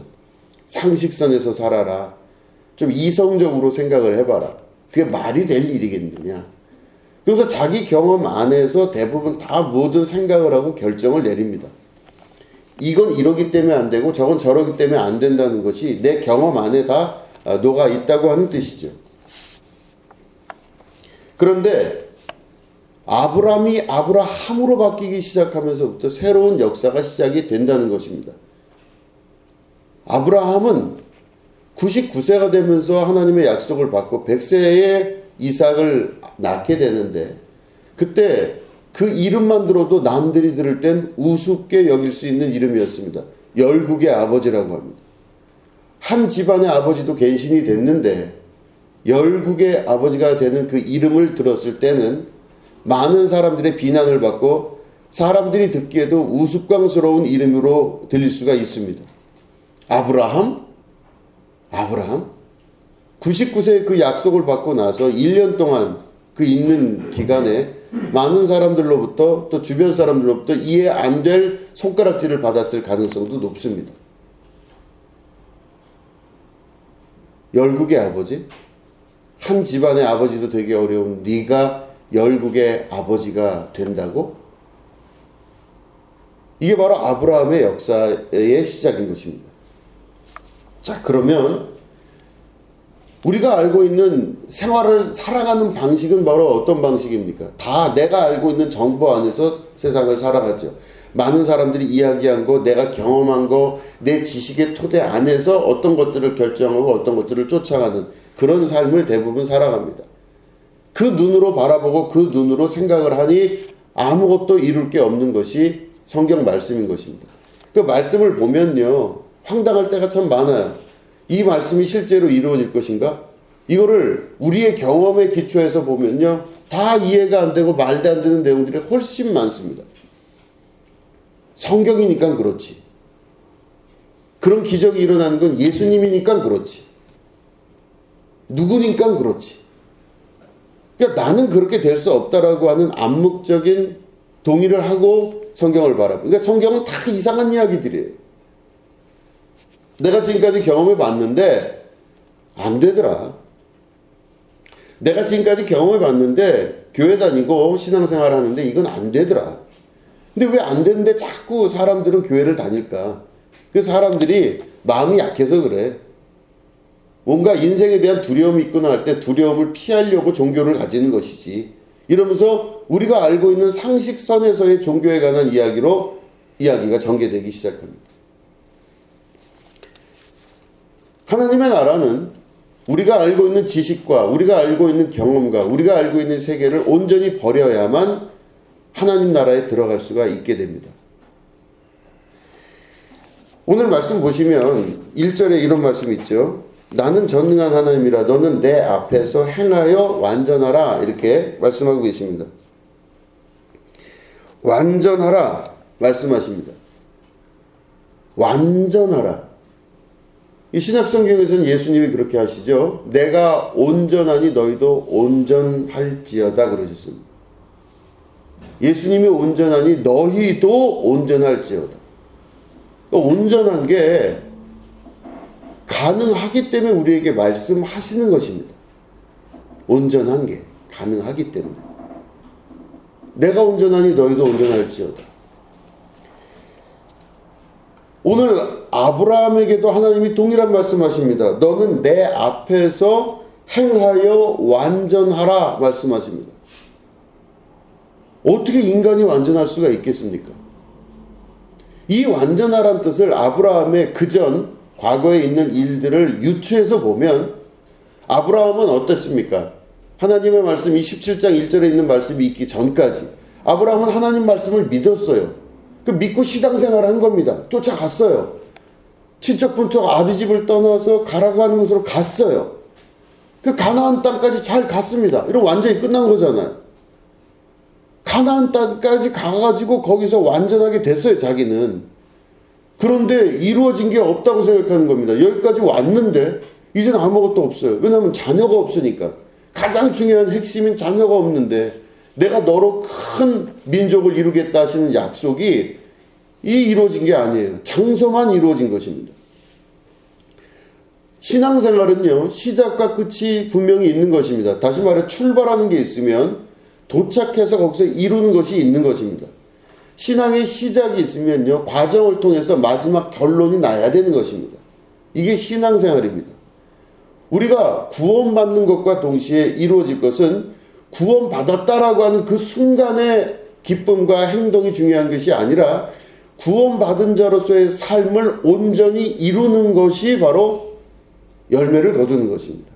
상식선에서 살아라. 좀 이성적으로 생각을 해봐라. 그게 말이 될 일이겠느냐. 그래서 자기 경험 안에서 대부분 다 모든 생각을 하고 결정을 내립니다. 이건 이러기 때문에 안 되고 저건 저러기 때문에 안 된다는 것이 내 경험 안에 다 녹아 있다고 하는 뜻이죠. 그런데 아브라함이 아브라함으로 바뀌기 시작하면서부터 새로운 역사가 시작이 된다는 것입니다. 아브라함은 99세가 되면서 하나님의 약속을 받고 100세에 이삭을 낳게 되는데 그때 그 이름만 들어도 남들이 들을 땐 우습게 여길 수 있는 이름이었습니다. 열국의 아버지라고 합니다. 한 집안의 아버지도 갱신이 됐는데 열국의 아버지가 되는 그 이름을 들었을 때는 많은 사람들의 비난을 받고 사람들이 듣기에도 우스꽝스러운 이름으로 들릴 수가 있습니다. 아브라함? 99세에 그 약속을 받고 나서 1년 동안 그 있는 기간에 많은 사람들로부터 또 주변 사람들로부터 이해 안 될 손가락질을 받았을 가능성도 높습니다. 열국의 아버지? 한 집안의 아버지도 되기 어려운 네가 열국의 아버지가 된다고? 이게 바로 아브라함의 역사의 시작인 것입니다. 자, 그러면 우리가 알고 있는 생활을 살아가는 방식은 바로 어떤 방식입니까? 다 내가 알고 있는 정보 안에서 세상을 살아가죠. 많은 사람들이 이야기한 거, 내가 경험한 거, 내 지식의 토대 안에서 어떤 것들을 결정하고 어떤 것들을 쫓아가는 그런 삶을 대부분 살아갑니다. 그 눈으로 바라보고 그 눈으로 생각을 하니 아무것도 이룰 게 없는 것이 성경 말씀인 것입니다. 그 말씀을 보면요, 황당할 때가 참 많아요. 이 말씀이 실제로 이루어질 것인가? 이거를 우리의 경험에 기초해서 보면요, 다 이해가 안 되고 말도 안 되는 내용들이 훨씬 많습니다. 성경이니까 그렇지. 그런 기적이 일어나는 건 예수님이니까 그렇지. 누구니까 그렇지. 그러니까 나는 그렇게 될 수 없다라고 하는 암묵적인 동의를 하고 성경을 바라보고. 그러니까 성경은 다 이상한 이야기들이에요. 내가 지금까지 경험해 봤는데 안 되더라. 내가 지금까지 경험해 봤는데 교회 다니고 신앙생활 하는데 이건 안 되더라. 근데 왜 안 되는데 자꾸 사람들은 교회를 다닐까? 그 사람들이 마음이 약해서 그래. 뭔가 인생에 대한 두려움이 있거나 할 때 두려움을 피하려고 종교를 가지는 것이지. 이러면서 우리가 알고 있는 상식선에서의 종교에 관한 이야기로 이야기가 전개되기 시작합니다. 하나님의 나라는 우리가 알고 있는 지식과 우리가 알고 있는 경험과 우리가 알고 있는 세계를 온전히 버려야만 하나님 나라에 들어갈 수가 있게 됩니다. 오늘 말씀 보시면 1절에 이런 말씀이 있죠. 나는 전능한 하나님이라 너는 내 앞에서 행하여 완전하라 이렇게 말씀하고 계십니다. 완전하라 말씀하십니다. 완전하라. 이 신약성경에서는 예수님이 그렇게 하시죠. 내가 온전하니 너희도 온전할지어다 그러셨습니다. 예수님이 온전하니 너희도 온전할지어다. 온전한 게 가능하기 때문에 우리에게 말씀하시는 것입니다. 온전한 게 가능하기 때문에. 내가 온전하니 너희도 온전할지어다. 오늘 아브라함에게도 하나님이 동일한 말씀하십니다. 너는 내 앞에서 행하여 완전하라 말씀하십니다. 어떻게 인간이 완전할 수가 있겠습니까? 이 완전하란 뜻을 아브라함의 그전 과거에 있는 일들을 유추해서 보면 아브라함은 어땠습니까? 하나님의 말씀이 17장 1절에 있는 말씀이 있기 전까지 아브라함은 하나님 말씀을 믿었어요. 그 믿고 신앙생활을 한 겁니다. 쫓아갔어요. 친척분척 아비 집을 떠나서 가라고 하는 곳으로 갔어요. 그 가나안 땅까지 잘 갔습니다. 이러면 완전히 끝난 거잖아요. 가나안 땅까지 가가지고 거기서 완전하게 됐어요, 자기는. 그런데 이루어진 게 없다고 생각하는 겁니다. 여기까지 왔는데 이제는 아무것도 없어요. 왜냐하면 자녀가 없으니까. 가장 중요한 핵심인 자녀가 없는데 내가 너로 큰 민족을 이루겠다 하시는 약속이 이루어진 게 아니에요. 장소만 이루어진 것입니다. 신앙생활은요, 시작과 끝이 분명히 있는 것입니다. 다시 말해 출발하는 게 있으면 도착해서 거기서 이루는 것이 있는 것입니다. 신앙의 시작이 있으면요, 과정을 통해서 마지막 결론이 나야 되는 것입니다. 이게 신앙생활입니다. 우리가 구원받는 것과 동시에 이루어질 것은 구원받았다라고 하는 그 순간의 기쁨과 행동이 중요한 것이 아니라 구원받은 자로서의 삶을 온전히 이루는 것이 바로 열매를 거두는 것입니다.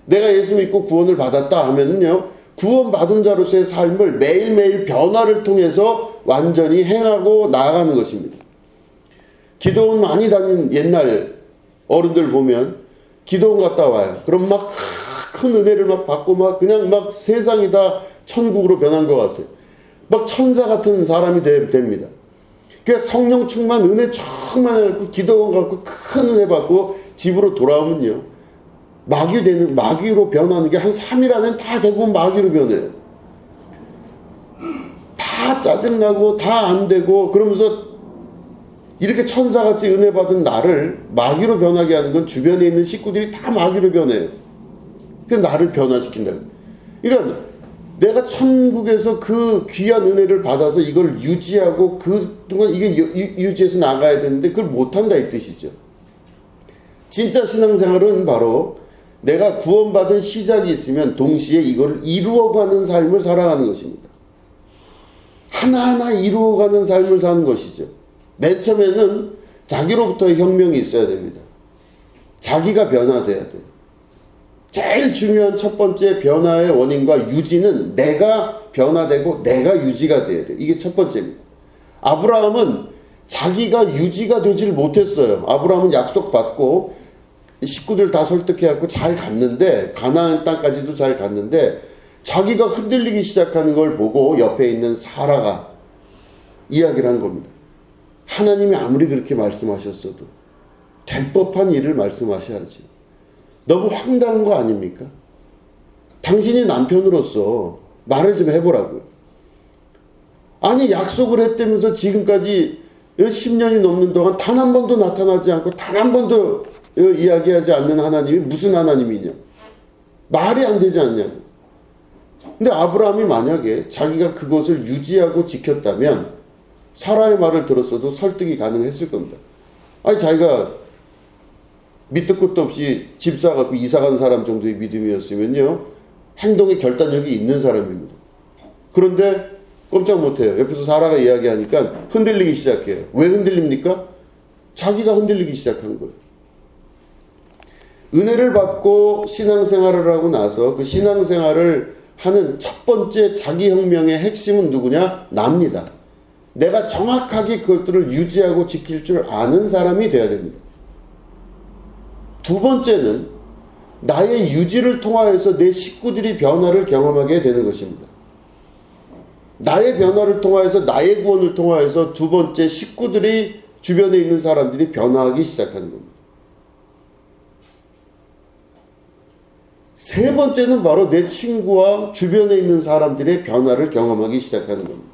내가 예수 믿고 구원을 받았다 하면요, 구원받은 자로서의 삶을 매일매일 변화를 통해서 완전히 행하고 나아가는 것입니다. 기도원 많이 다닌 옛날 어른들 보면 기도원 갔다 와요. 그럼 막 큰 은혜를 막 받고 막 그냥 막 세상이 다 천국으로 변한 것 같아요. 막 천사 같은 사람이 됩니다. 그러니까 성령 충만, 은혜 충만해갖고 기도원 갖고 큰 은혜 받고 집으로 돌아오면요, 마귀로 변하는 게 한 3일 안에 다 대부분 마귀로 변해요. 다 짜증나고 다 안 되고 그러면서 이렇게 천사같이 은혜 받은 나를 마귀로 변하게 하는 건 주변에 있는 식구들이 다 마귀로 변해요. 그래서 나를 변화시킨다. 그러니까 내가 천국에서 그 귀한 은혜를 받아서 이걸 유지하고 그동안 이게 유지해서 나가야 되는데 그걸 못한다 이 뜻이죠. 진짜 신앙생활은 바로 내가 구원받은 시작이 있으면 동시에 이걸 이루어가는 삶을 살아가는 것입니다. 하나하나 이루어가는 삶을 사는 것이죠. 맨 처음에는 자기로부터의 혁명이 있어야 됩니다. 자기가 변화돼야 돼요. 제일 중요한 첫 번째 변화의 원인과 유지는 내가 변화되고 내가 유지가 돼야 돼요. 이게 첫 번째입니다. 아브라함은 자기가 유지가 되질 못했어요. 아브라함은 약속받고 식구들 다 설득해갖고 잘 갔는데 가나안 땅까지도 잘 갔는데 자기가 흔들리기 시작하는 걸 보고 옆에 있는 사라가 이야기를 한 겁니다. 하나님이 아무리 그렇게 말씀하셨어도 될 법한 일을 말씀하셔야지. 너무 황당한 거 아닙니까? 당신이 남편으로서 말을 좀 해보라고요. 아니 약속을 했다면서 지금까지 10년이 넘는 동안 단 한 번도 나타나지 않고 단 한 번도 이야기하지 않는 하나님이 무슨 하나님이냐? 말이 안 되지 않냐고. 근데 아브라함이 만약에 자기가 그것을 유지하고 지켰다면 사라의 말을 들었어도 설득이 가능했을 겁니다. 아니 자기가 밑도 끝도 없이 집 사갖고 이사간 사람 정도의 믿음이었으면요 행동의 결단력이 있는 사람입니다. 그런데 꼼짝 못해요. 옆에서 사라가 이야기하니까 흔들리기 시작해요. 왜 흔들립니까? 자기가 흔들리기 시작한 거예요. 은혜를 받고 신앙생활을 하고 나서 그 신앙생활을 하는 첫 번째 자기혁명의 핵심은 누구냐? 납니다. 내가 정확하게 그것들을 유지하고 지킬 줄 아는 사람이 되어야 됩니다. 두 번째는 나의 유지를 통하여서 내 식구들이 변화를 경험하게 되는 것입니다. 나의 변화를 통하여서 나의 구원을 통하여서 두 번째 식구들이 주변에 있는 사람들이 변화하기 시작하는 겁니다. 세 번째는 바로 내 친구와 주변에 있는 사람들의 변화를 경험하기 시작하는 겁니다.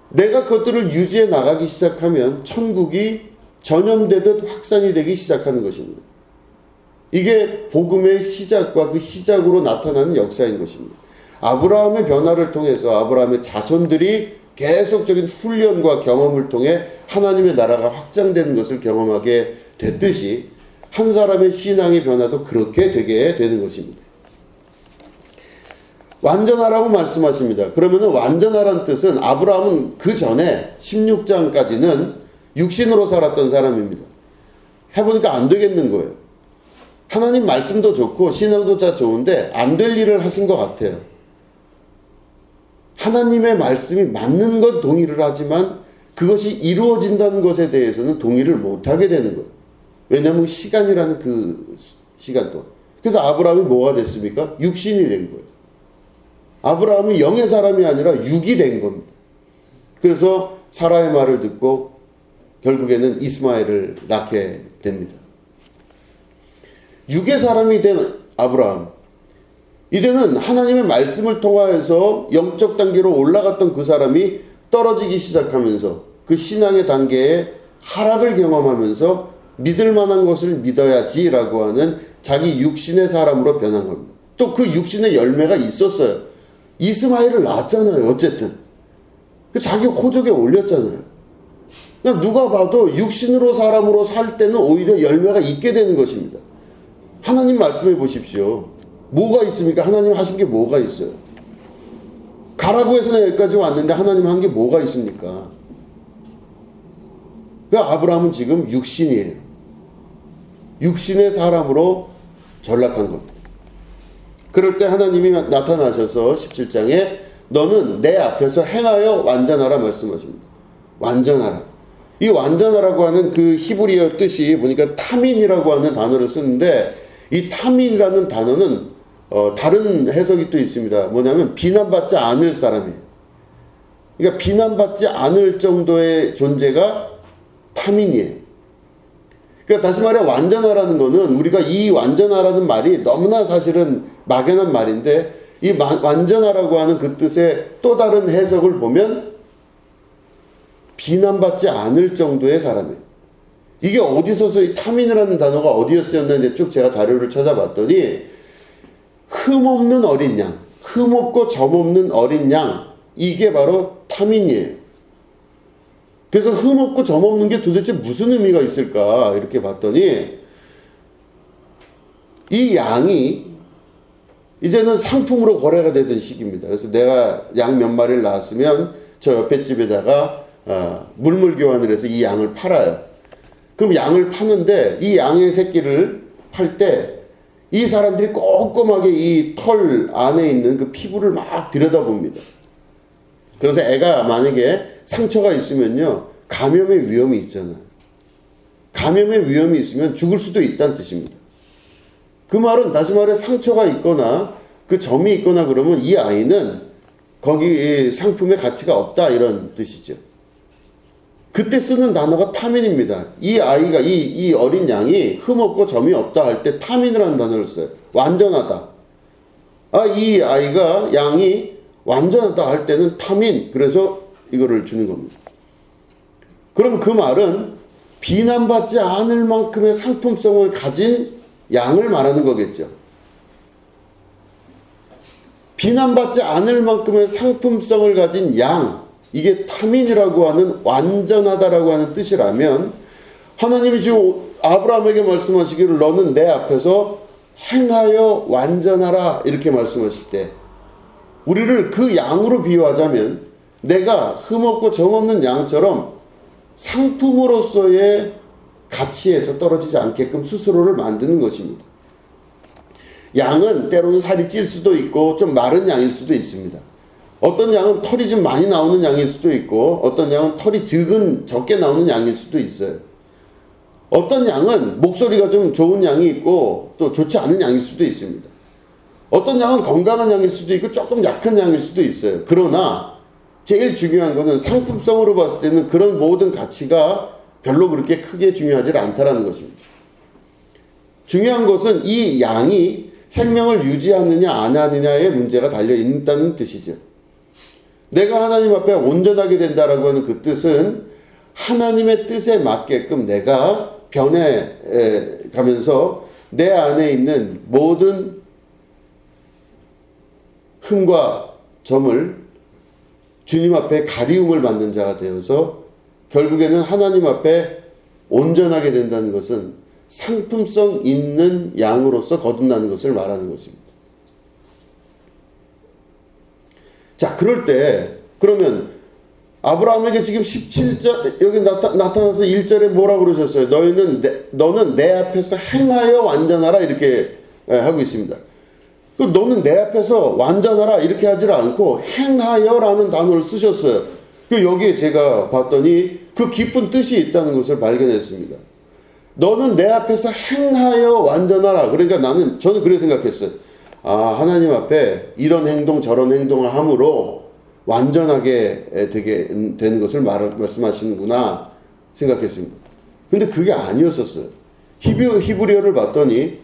내가 그것들을 유지해 나가기 시작하면 천국이 전염되듯 확산이 되기 시작하는 것입니다. 이게 복음의 시작과 그 시작으로 나타나는 역사인 것입니다. 아브라함의 변화를 통해서 아브라함의 자손들이 계속적인 훈련과 경험을 통해 하나님의 나라가 확장되는 것을 경험하게 됐듯이 한 사람의 신앙의 변화도 그렇게 되게 되는 것입니다. 완전하라고 말씀하십니다. 그러면 완전하라는 뜻은 아브라함은 그 전에 16장까지는 육신으로 살았던 사람입니다. 해보니까 안 되겠는 거예요. 하나님 말씀도 좋고 신앙도 참 좋은데 안 될 일을 하신 것 같아요. 하나님의 말씀이 맞는 건 동의를 하지만 그것이 이루어진다는 것에 대해서는 동의를 못하게 되는 거예요. 왜냐하면 시간이라는 그 시간 동안. 그래서 아브라함이 뭐가 됐습니까? 육신이 된 거예요. 아브라함이 영의 사람이 아니라 육이 된 겁니다. 그래서 사라의 말을 듣고 결국에는 이스마엘을 낳게 됩니다. 육의 사람이 된 아브라함. 이제는 하나님의 말씀을 통하여서 영적 단계로 올라갔던 그 사람이 떨어지기 시작하면서 그 신앙의 단계에 하락을 경험하면서 믿을 만한 것을 믿어야지라고 하는 자기 육신의 사람으로 변한 겁니다. 또 그 육신의 열매가 있었어요. 이스마엘을 낳았잖아요. 어쨌든 자기 호적에 올렸잖아요. 그냥 누가 봐도 육신으로 사람으로 살 때는 오히려 열매가 있게 되는 것입니다. 하나님 말씀해 보십시오. 뭐가 있습니까? 하나님 하신 게 뭐가 있어요? 가라고 해서 여기까지 왔는데 하나님 한 게 뭐가 있습니까? 그러니까 아브라함은 지금 육신이에요. 육신의 사람으로 전락한 겁니다. 그럴 때 하나님이 나타나셔서 17장에 너는 내 앞에서 행하여 완전하라 말씀하십니다. 완전하라. 이 완전하라고 하는 그 히브리어 뜻이 보니까 타민이라고 하는 단어를 쓰는데 이 타민이라는 단어는 다른 해석이 또 있습니다. 뭐냐면 비난받지 않을 사람이에요. 그러니까 비난받지 않을 정도의 존재가 타민이에요. 그러니까 다시 말해 완전하라는 거는 우리가 이 완전하라는 말이 너무나 사실은 막연한 말인데 이 완전하라고 하는 그 뜻의 또 다른 해석을 보면 비난받지 않을 정도의 사람이에요. 이게 어디서서 이 타민이라는 단어가 어디에 쓰였나 쭉 제가 자료를 찾아봤더니 흠없는 어린 양, 흠없고 점없는 어린 양, 이게 바로 타민이에요. 그래서 흠없고 점없는 게 도대체 무슨 의미가 있을까 이렇게 봤더니 이 양이 이제는 상품으로 거래가 되던 시기입니다. 그래서 내가 양 몇 마리를 낳았으면 저 옆에 집에다가 물물 교환을 해서 이 양을 팔아요. 그럼 양을 파는데 이 양의 새끼를 팔 때 이 사람들이 꼼꼼하게 이 털 안에 있는 그 피부를 막 들여다봅니다. 그래서 애가 만약에 상처가 있으면요 감염의 위험이 있잖아요. 감염의 위험이 있으면 죽을 수도 있다는 뜻입니다. 그 말은 다시 말해 상처가 있거나 그 점이 있거나 그러면 이 아이는 거기 상품의 가치가 없다 이런 뜻이죠. 그때 쓰는 단어가 타민입니다. 이 아이가 이 어린 양이 흠없고 점이 없다 할 때 타민이라는 단어를 써요. 완전하다. 이 아이가 양이 완전하다 할 때는 타민. 그래서 이거를 주는 겁니다. 그럼 그 말은 비난받지 않을 만큼의 상품성을 가진 양을 말하는 거겠죠. 비난받지 않을 만큼의 상품성을 가진 양, 이게 타민이라고 하는 완전하다라고 하는 뜻이라면 하나님이 지금 아브라함에게 말씀하시기를 너는 내 앞에서 행하여 완전하라 이렇게 말씀하실 때 우리를 그 양으로 비유하자면 내가 흠없고 정없는 양처럼 상품으로서의 가치에서 떨어지지 않게끔 스스로를 만드는 것입니다. 양은 때로는 살이 찔 수도 있고 좀 마른 양일 수도 있습니다. 어떤 양은 털이 좀 많이 나오는 양일 수도 있고 어떤 양은 털이 적게 나오는 양일 수도 있어요. 어떤 양은 목소리가 좀 좋은 양이 있고 또 좋지 않은 양일 수도 있습니다. 어떤 양은 건강한 양일 수도 있고 조금 약한 양일 수도 있어요. 그러나 제일 중요한 거는 상품성으로 봤을 때는 그런 모든 가치가 별로 그렇게 크게 중요하지 않다라는 것입니다. 중요한 것은 이 양이 생명을 유지하느냐 안 하느냐의 문제가 달려있다는 뜻이죠. 내가 하나님 앞에 온전하게 된다라고 하는 그 뜻은 하나님의 뜻에 맞게끔 내가 변해가면서 내 안에 있는 모든 흠과 점을 주님 앞에 가리움을 받는 자가 되어서 결국에는 하나님 앞에 온전하게 된다는 것은 상품성 있는 양으로서 거듭나는 것을 말하는 것입니다. 자, 그럴 때 그러면 아브라함에게 지금 17절 여기 나타나서 1절에 뭐라고 그러셨어요? 너는 내 앞에서 행하여 완전하라 이렇게 하고 있습니다. 너는 내 앞에서 완전하라 이렇게 하지 않고 행하여라는 단어를 쓰셨어요. 여기에 제가 봤더니 그 깊은 뜻이 있다는 것을 발견했습니다. 너는 내 앞에서 행하여 완전하라. 그러니까 저는 그렇게 생각했어요. 하나님 앞에 이런 행동 저런 행동을 함으로 완전하게 되게 되는 것을 말씀하시는구나 생각했습니다. 근데 그게 아니었었어요. 히브리어를 봤더니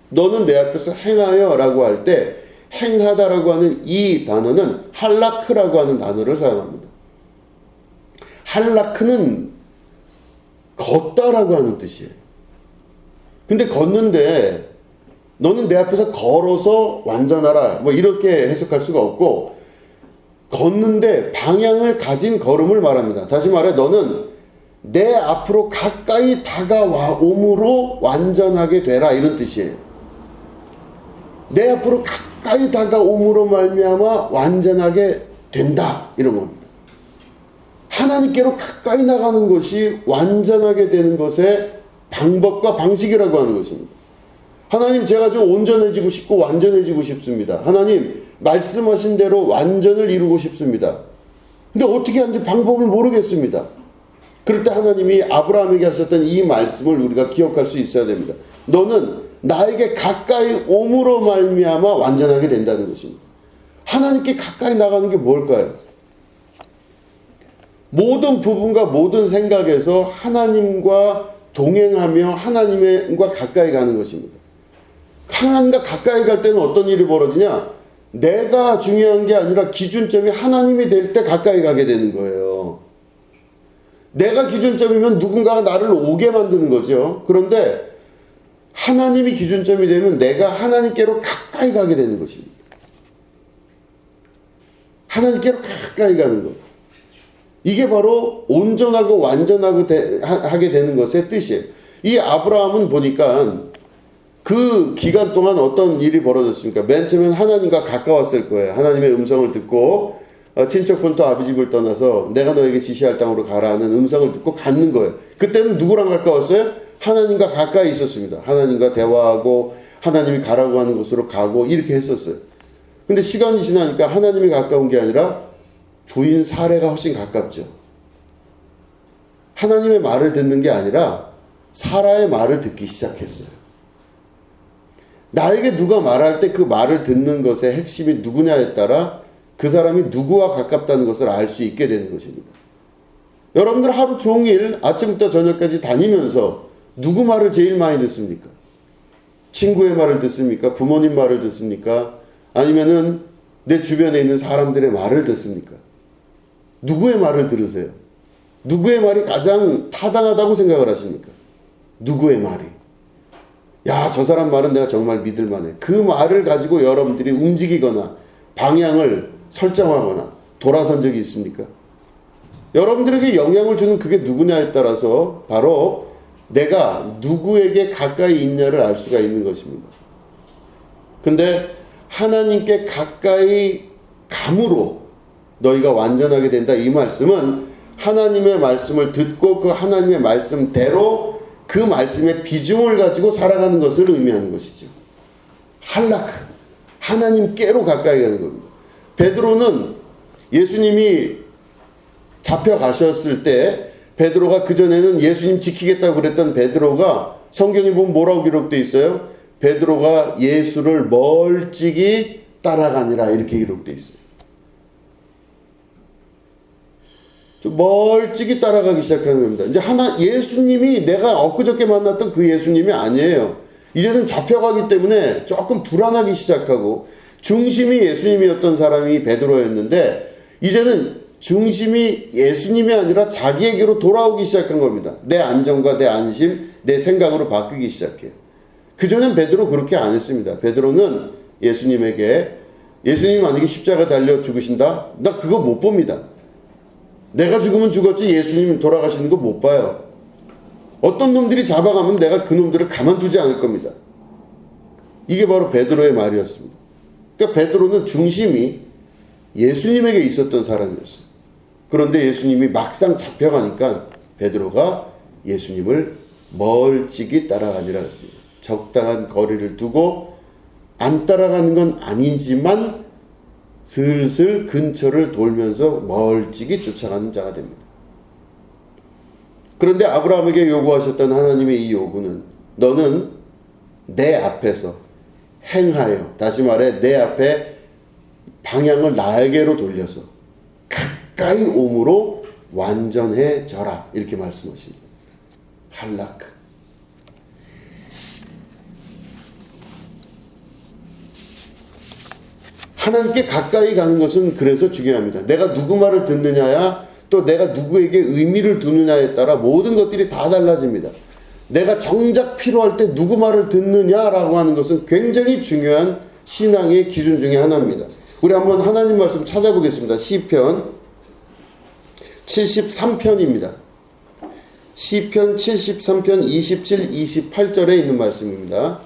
너는 내 앞에서 행하여 라고 할 때 행하다라고 하는 이 단어는 할라크라고 하는 단어를 사용합니다. 할라크는 걷다라고 하는 뜻이에요. 근데 걷는데 너는 내 앞에서 걸어서 완전하라 뭐 이렇게 해석할 수가 없고 걷는데 방향을 가진 걸음을 말합니다. 다시 말해 너는 내 앞으로 가까이 다가옴으로 완전하게 되라 이런 뜻이에요. 내 앞으로 가까이 다가옴으로 말미암아 완전하게 된다 이런 겁니다. 하나님께로 가까이 나가는 것이 완전하게 되는 것의 방법과 방식이라고 하는 것입니다. 하나님 제가 좀 온전해지고 싶고 완전해지고 싶습니다. 하나님 말씀하신 대로 완전을 이루고 싶습니다. 근데 어떻게 하는지 방법을 모르겠습니다. 그럴 때 하나님이 아브라함에게 하셨던 이 말씀을 우리가 기억할 수 있어야 됩니다. 너는 나에게 가까이 옴으로 말미암아 완전하게 된다는 것입니다. 하나님께 가까이 나가는 게 뭘까요? 모든 부분과 모든 생각에서 하나님과 동행하며 하나님과 가까이 가는 것입니다. 하나님과 가까이 갈 때는 어떤 일이 벌어지냐? 내가 중요한 게 아니라 기준점이 하나님이 될 때 가까이 가게 되는 거예요. 내가 기준점이면 누군가가 나를 오게 만드는 거죠. 그런데 하나님이 기준점이 되면 내가 하나님께로 가까이 가게 되는 것입니다. 하나님께로 가까이 가는 것. 이게 바로 온전하고 완전하고 하게 되는 것의 뜻이에요. 이 아브라함은 보니까 그 기간 동안 어떤 일이 벌어졌습니까? 맨 처음엔 하나님과 가까웠을 거예요. 하나님의 음성을 듣고 친척분도 아비 집을 떠나서 내가 너에게 지시할 땅으로 가라는 음성을 듣고 갖는 거예요. 그때는 누구랑 가까웠어요? 하나님과 가까이 있었습니다. 하나님과 대화하고 하나님이 가라고 하는 곳으로 가고 이렇게 했었어요. 근데 시간이 지나니까 하나님이 가까운 게 아니라 부인 사례가 훨씬 가깝죠. 하나님의 말을 듣는 게 아니라 사라의 말을 듣기 시작했어요. 나에게 누가 말할 때 그 말을 듣는 것의 핵심이 누구냐에 따라 그 사람이 누구와 가깝다는 것을 알 수 있게 되는 것입니다. 여러분들 하루 종일 아침부터 저녁까지 다니면서 누구 말을 제일 많이 듣습니까? 친구의 말을 듣습니까? 부모님 말을 듣습니까? 아니면은 내 주변에 있는 사람들의 말을 듣습니까? 누구의 말을 들으세요? 누구의 말이 가장 타당하다고 생각을 하십니까? 누구의 말이? 야, 저 사람 말은 내가 정말 믿을 만해. 그 말을 가지고 여러분들이 움직이거나 방향을 설정하거나 돌아선 적이 있습니까? 여러분들에게 영향을 주는 그게 누구냐에 따라서 바로 내가 누구에게 가까이 있냐를 알 수가 있는 것입니다. 근데 하나님께 가까이 감으로 너희가 완전하게 된다, 이 말씀은 하나님의 말씀을 듣고 그 하나님의 말씀대로 그 말씀의 비중을 가지고 살아가는 것을 의미하는 것이죠. 할라크, 하나님께로 가까이 가는 겁니다. 베드로는 예수님이 잡혀가셨을 때 베드로가 그전에는 예수님 지키겠다고 그랬던 베드로가 성경에 보면 뭐라고 기록되어 있어요? 베드로가 예수를 멀찍이 따라가니라, 이렇게 기록되어 있어요. 멀찍이 따라가기 시작하는 겁니다. 이제 예수님이 내가 엊그저께 만났던 그 예수님이 아니에요. 이제는 잡혀가기 때문에 조금 불안하기 시작하고, 중심이 예수님이었던 사람이 베드로였는데 이제는 중심이 예수님이 아니라 자기에게로 돌아오기 시작한 겁니다. 내 안정과 내 안심, 내 생각으로 바뀌기 시작해요. 그전엔 베드로 그렇게 안 했습니다. 베드로는 예수님에게, 예수님 만약에 십자가 달려 죽으신다? 나 그거 못 봅니다. 내가 죽으면 죽었지 예수님 돌아가시는 거 못 봐요. 어떤 놈들이 잡아가면 내가 그 놈들을 가만두지 않을 겁니다. 이게 바로 베드로의 말이었습니다. 그러니까 베드로는 중심이 예수님에게 있었던 사람이었어요. 그런데 예수님이 막상 잡혀가니까 베드로가 예수님을 멀찍이 따라가니라 했습니다. 적당한 거리를 두고 안 따라가는 건 아니지만 슬슬 근처를 돌면서 멀찍이 쫓아가는 자가 됩니다. 그런데 아브라함에게 요구하셨던 하나님의 이 요구는, 너는 내 앞에서 행하여, 다시 말해 내 앞에 방향을 나에게로 돌려서 가까이 옴으로 완전해져라, 이렇게 말씀하십니다. 할라크. 하나님께 가까이 가는 것은 그래서 중요합니다. 내가 누구 말을 듣느냐야, 또 내가 누구에게 의미를 두느냐에 따라 모든 것들이 다 달라집니다. 내가 정작 필요할 때 누구 말을 듣느냐라고 하는 것은 굉장히 중요한 신앙의 기준 중에 하나입니다. 우리 한번 하나님 말씀 찾아보겠습니다. 시편 73편입니다. 시편 73편 27, 28절에 있는 말씀입니다.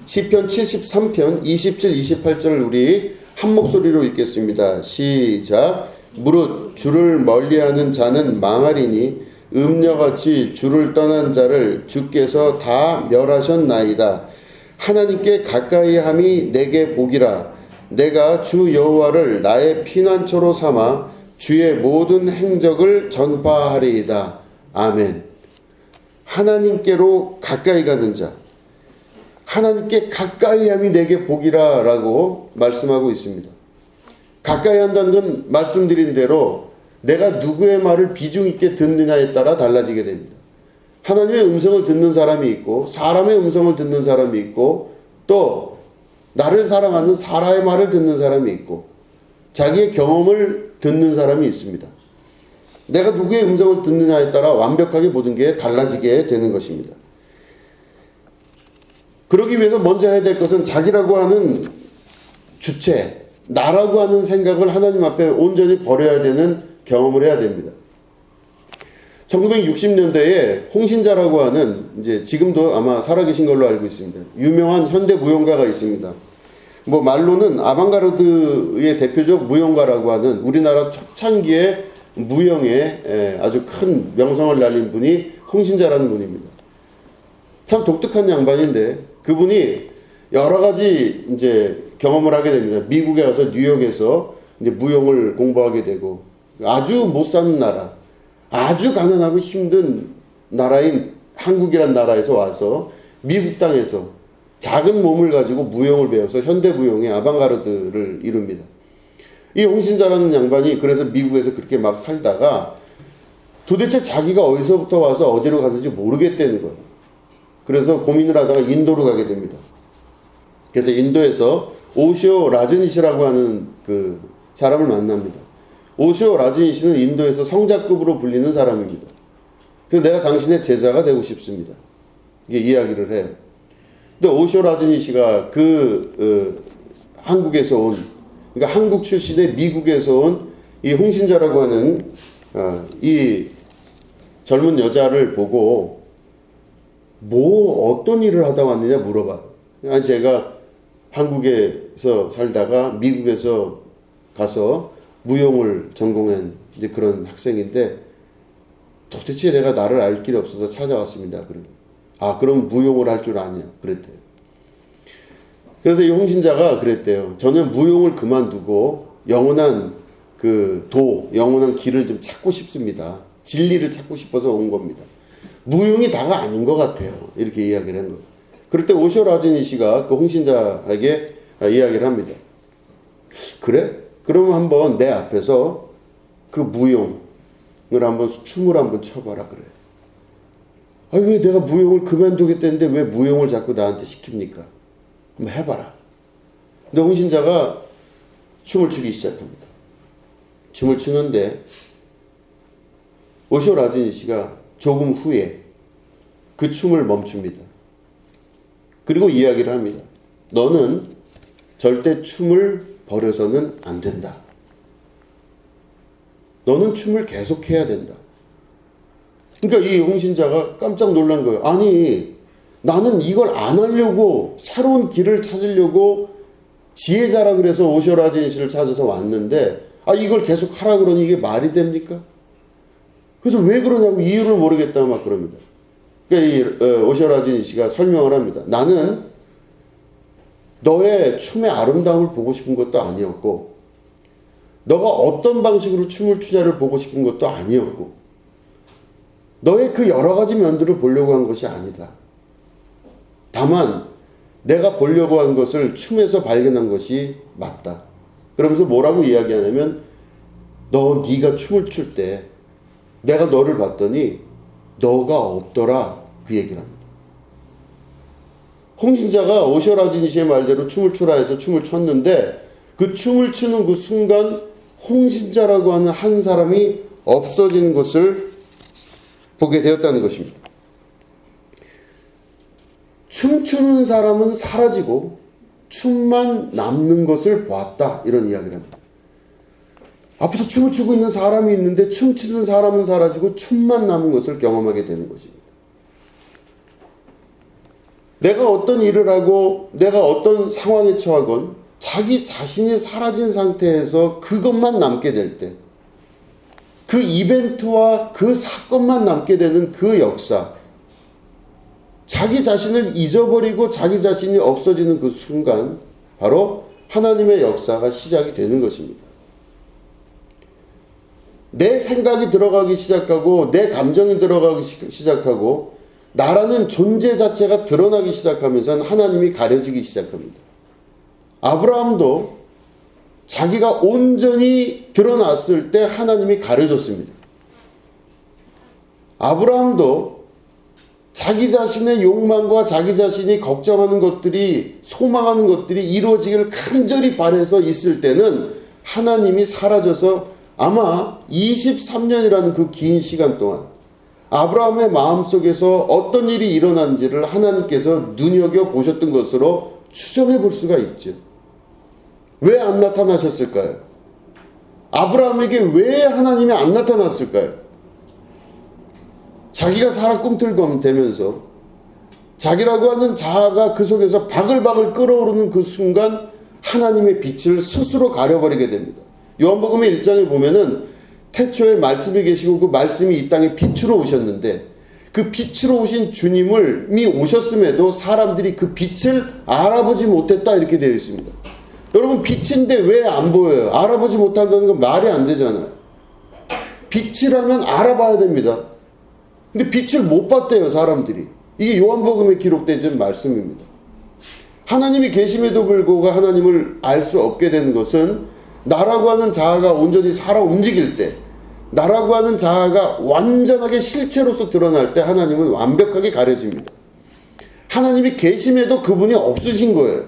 시편 73편 27, 28절을 우리 한 목소리로 읽겠습니다. 시작. 무릇 주를 멀리하는 자는 망하리니 음녀같이 주를 떠난 자를 주께서 다 멸하셨나이다. 하나님께 가까이함이 내게 복이라. 내가 주 여호와를 나의 피난처로 삼아 주의 모든 행적을 전파하리이다. 아멘. 하나님께로 가까이 가는 자, 하나님께 가까이함이 내게 복이라 라고 말씀하고 있습니다. 가까이 한다는 건 말씀드린 대로 내가 누구의 말을 비중 있게 듣느냐에 따라 달라지게 됩니다. 하나님의 음성을 듣는 사람이 있고, 사람의 음성을 듣는 사람이 있고, 또 나를 사랑하는 사라의 말을 듣는 사람이 있고, 자기의 경험을 듣는 사람이 있습니다. 내가 누구의 음성을 듣느냐에 따라 완벽하게 모든 게 달라지게 되는 것입니다. 그러기 위해서 먼저 해야 될 것은 자기라고 하는 주체, 나라고 하는 생각을 하나님 앞에 온전히 버려야 되는 경험을 해야 됩니다. 1960년대에 홍신자라고 하는, 이제 지금도 아마 살아계신 걸로 알고 있습니다. 유명한 현대 무용가가 있습니다. 뭐 말로는 아방가르드의 대표적 무용가라고 하는, 우리나라 초창기의 무용에 아주 큰 명성을 날린 분이 홍신자라는 분입니다. 참 독특한 양반인데, 그분이 여러 가지 이제 경험을 하게 됩니다. 미국에 가서 뉴욕에서 이제 무용을 공부하게 되고, 아주 못 사는 나라, 아주 가난하고 힘든 나라인 한국이란 나라에서 와서 미국 땅에서 작은 몸을 가지고 무용을 배워서 현대 무용의 아방가르드를 이룹니다. 이 홍신자라는 양반이 그래서 미국에서 그렇게 막 살다가 도대체 자기가 어디서부터 와서 어디로 가는지 모르겠다는 거예요. 그래서 고민을 하다가 인도로 가게 됩니다. 그래서 인도에서 오시오 라즈니시라고 하는 그 사람을 만납니다. 오시오 라즈니시는 인도에서 성자급으로 불리는 사람입니다. 그래서 내가 당신의 제자가 되고 싶습니다. 이게 이야기를 해요. 근데 오쇼 라즈니 씨가 한국에서 온, 그러니까 한국 출신의 미국에서 온 이 홍신자라고 하는 이 젊은 여자를 보고 어떤 일을 하다 왔느냐 물어봐요. 아니, 제가 한국에서 살다가 미국에서 가서 무용을 전공한 이제 그런 학생인데 도대체 내가 나를 알 길이 없어서 찾아왔습니다. 그럼 무용을 할 줄 아냐? 그랬대요. 그래서 이 홍신자가 그랬대요. 저는 무용을 그만두고 영원한 영원한 길을 좀 찾고 싶습니다. 진리를 찾고 싶어서 온 겁니다. 무용이 다가 아닌 것 같아요. 이렇게 이야기를 한 거예요. 그럴 때 오쇼 라즈니 씨가 그 홍신자에게 이야기를 합니다. 그래? 그러면 한번 내 앞에서 그 무용을 한번 춤을 한번 춰봐라 그래. 왜 내가 무용을 그만두겠다는데 왜 무용을 자꾸 나한테 시킵니까? 한번 해봐라. 근데 홍신자가 춤을 추기 시작합니다. 춤을 추는데 오쇼 라즈니 씨가 조금 후에 그 춤을 멈춥니다. 그리고 이야기를 합니다. 너는 절대 춤을 버려서는 안 된다. 너는 춤을 계속해야 된다. 그러니까 이 홍신자가 깜짝 놀란 거예요. 아니, 나는 이걸 안 하려고 새로운 길을 찾으려고 지혜자라 그래서 오쇼 라즈니 씨를 찾아서 왔는데 이걸 계속 하라 그러니 이게 말이 됩니까? 그래서 왜 그러냐고 이유를 모르겠다 막 그럽니다. 그러니까 이 오쇼 라즈니 씨가 설명을 합니다. 나는 너의 춤의 아름다움을 보고 싶은 것도 아니었고 너가 어떤 방식으로 춤을 추냐를 보고 싶은 것도 아니었고 너의 그 여러 가지 면들을 보려고 한 것이 아니다. 다만 내가 보려고 한 것을 춤에서 발견한 것이 맞다. 그러면서 뭐라고 이야기하냐면 네가 춤을 출 때 내가 너를 봤더니 너가 없더라 그 얘기를 합니다. 홍신자가 오쇼 라즈니 씨의 말대로 춤을 추라 해서 춤을 췄는데 그 춤을 추는 그 순간 홍신자라고 하는 한 사람이 없어지는 것을 보게 되었다는 것입니다. 춤추는 사람은 사라지고 춤만 남는 것을 보았다. 이런 이야기를 합니다. 앞에서 춤을 추고 있는 사람이 있는데 춤추는 사람은 사라지고 춤만 남은 것을 경험하게 되는 것입니다. 내가 어떤 일을 하고 내가 어떤 상황에 처하건 자기 자신이 사라진 상태에서 그것만 남게 될 때, 그 이벤트와 그 사건만 남게 되는 그 역사, 자기 자신을 잊어버리고 자기 자신이 없어지는 그 순간 바로 하나님의 역사가 시작이 되는 것입니다. 내 생각이 들어가기 시작하고 내 감정이 들어가기 시작하고 나라는 존재 자체가 드러나기 시작하면서 하나님이 가려지기 시작합니다. 아브라함도 자기가 온전히 드러났을 때 하나님이 가려졌습니다. 아브라함도 자기 자신의 욕망과 자기 자신이 걱정하는 것들이 소망하는 것들이 이루어지기를 간절히 바라서 있을 때는 하나님이 사라져서 아마 23년이라는 그 긴 시간 동안 아브라함의 마음속에서 어떤 일이 일어난지를 하나님께서 눈여겨보셨던 것으로 추정해 볼 수가 있죠. 왜 안 나타나셨을까요? 아브라함에게 왜 하나님이 안 나타났을까요? 자기가 살아 꿈틀거리면서 자기라고 하는 자아가 그 속에서 바글바글 끓어오르는 그 순간 하나님의 빛을 스스로 가려버리게 됩니다. 요한복음의 1장에 보면은 태초에 말씀이 계시고 그 말씀이 이 땅에 빛으로 오셨는데 그 빛으로 오신 주님이 오셨음에도 사람들이 그 빛을 알아보지 못했다 이렇게 되어 있습니다. 여러분 빛인데 왜 안 보여요? 알아보지 못한다는 건 말이 안 되잖아요. 빛이라면 알아봐야 됩니다. 근데 빛을 못 봤대요 사람들이. 이게 요한복음에 기록된 말씀입니다. 하나님이 계심에도 불구하고 하나님을 알 수 없게 된 것은 나라고 하는 자아가 온전히 살아 움직일 때, 나라고 하는 자아가 완전하게 실체로서 드러날 때 하나님은 완벽하게 가려집니다. 하나님이 계심에도 그분이 없으신 거예요.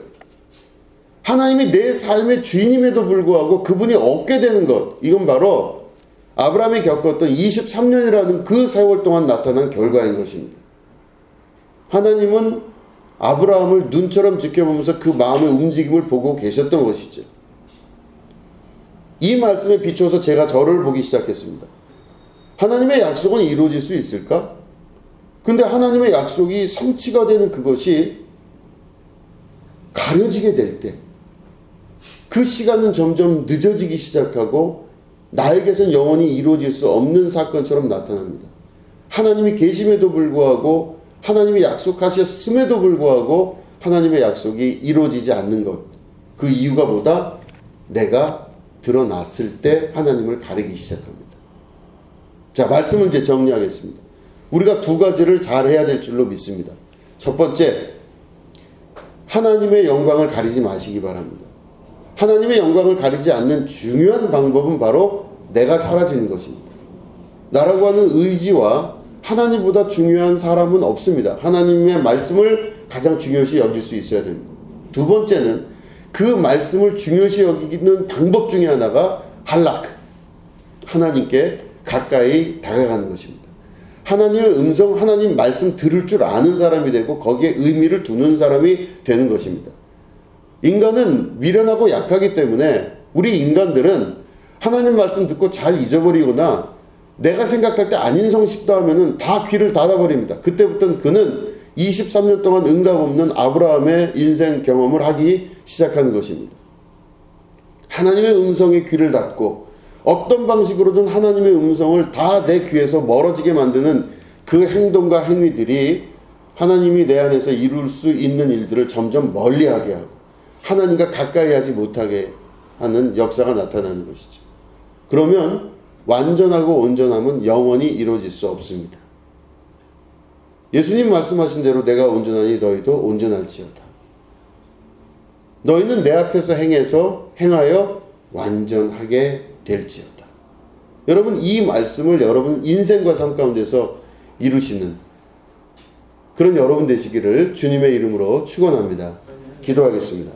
하나님이 내 삶의 주인임에도 불구하고 그분이 없게 되는 것, 이건 바로 아브라함이 겪었던 23년이라는 그 세월 동안 나타난 결과인 것입니다. 하나님은 아브라함을 눈처럼 지켜보면서 그 마음의 움직임을 보고 계셨던 것이죠. 이 말씀에 비춰서 제가 저를 보기 시작했습니다. 하나님의 약속은 이루어질 수 있을까? 근데 하나님의 약속이 성취가 되는 그것이 가려지게 될 때, 그 시간은 점점 늦어지기 시작하고 나에게선 영원히 이루어질 수 없는 사건처럼 나타납니다. 하나님이 계심에도 불구하고, 하나님이 약속하셨음에도 불구하고 하나님의 약속이 이루어지지 않는 것, 그 이유가 뭐다? 내가 드러났을 때 하나님을 가리기 시작합니다. 자, 말씀을 이제 정리하겠습니다. 우리가 두 가지를 잘 해야 될 줄로 믿습니다. 첫 번째, 하나님의 영광을 가리지 마시기 바랍니다. 하나님의 영광을 가리지 않는 중요한 방법은 바로 내가 사라지는 것입니다. 나라고 하는 의지와 하나님보다 중요한 사람은 없습니다. 하나님의 말씀을 가장 중요시 여길 수 있어야 됩니다. 두 번째는 그 말씀을 중요시 여기는 방법 중에 하나가 할락, 하나님께 가까이 다가가는 것입니다. 하나님의 음성, 하나님 말씀 들을 줄 아는 사람이 되고 거기에 의미를 두는 사람이 되는 것입니다. 인간은 미련하고 약하기 때문에 우리 인간들은 하나님 말씀 듣고 잘 잊어버리거나 내가 생각할 때 안 인성 싶다 하면은 다 귀를 닫아버립니다. 그때부터는 그는 23년 동안 응답 없는 아브라함의 인생 경험을 하기 시작하는 것입니다. 하나님의 음성에 귀를 닫고 어떤 방식으로든 하나님의 음성을 다 내 귀에서 멀어지게 만드는 그 행동과 행위들이 하나님이 내 안에서 이룰 수 있는 일들을 점점 멀리하게 하고 하나님과 가까이 하지 못하게 하는 역사가 나타나는 것이죠. 그러면 완전하고 온전함은 영원히 이루어질 수 없습니다. 예수님 말씀하신 대로 내가 온전하니 너희도 온전할지어다. 너희는 내 앞에서 행하여 완전하게 될지어다. 여러분, 이 말씀을 여러분 인생과 삶 가운데서 이루시는 그런 여러분 되시기를 주님의 이름으로 축원합니다. 기도하겠습니다.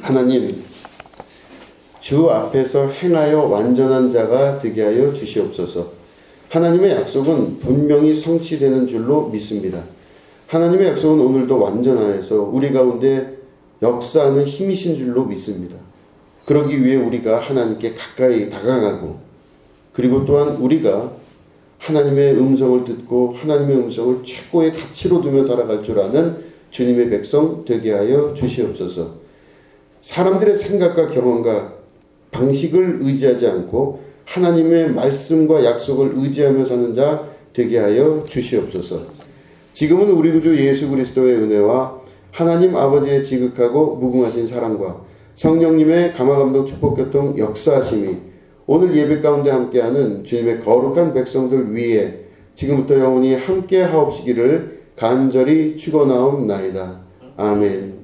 하나님, 주 앞에서 행하여 완전한 자가 되게 하여 주시옵소서. 하나님의 약속은 분명히 성취되는 줄로 믿습니다. 하나님의 약속은 오늘도 완전하여서 우리 가운데 역사하는 힘이신 줄로 믿습니다. 그러기 위해 우리가 하나님께 가까이 다가가고, 그리고 또한 우리가 하나님의 음성을 듣고 하나님의 음성을 최고의 가치로 두며 살아갈 줄 아는 주님의 백성 되게 하여 주시옵소서. 사람들의 생각과 경험과 방식을 의지하지 않고 하나님의 말씀과 약속을 의지하며 사는 자 되게 하여 주시옵소서. 지금은 우리 구주 예수 그리스도의 은혜와 하나님 아버지의 지극하고 무궁하신 사랑과 성령님의 감화감동 축복교통 역사하심이 오늘 예배 가운데 함께하는 주님의 거룩한 백성들 위에 지금부터 영원히 함께 하옵시기를 간절히 축원하옵나이다. 아멘.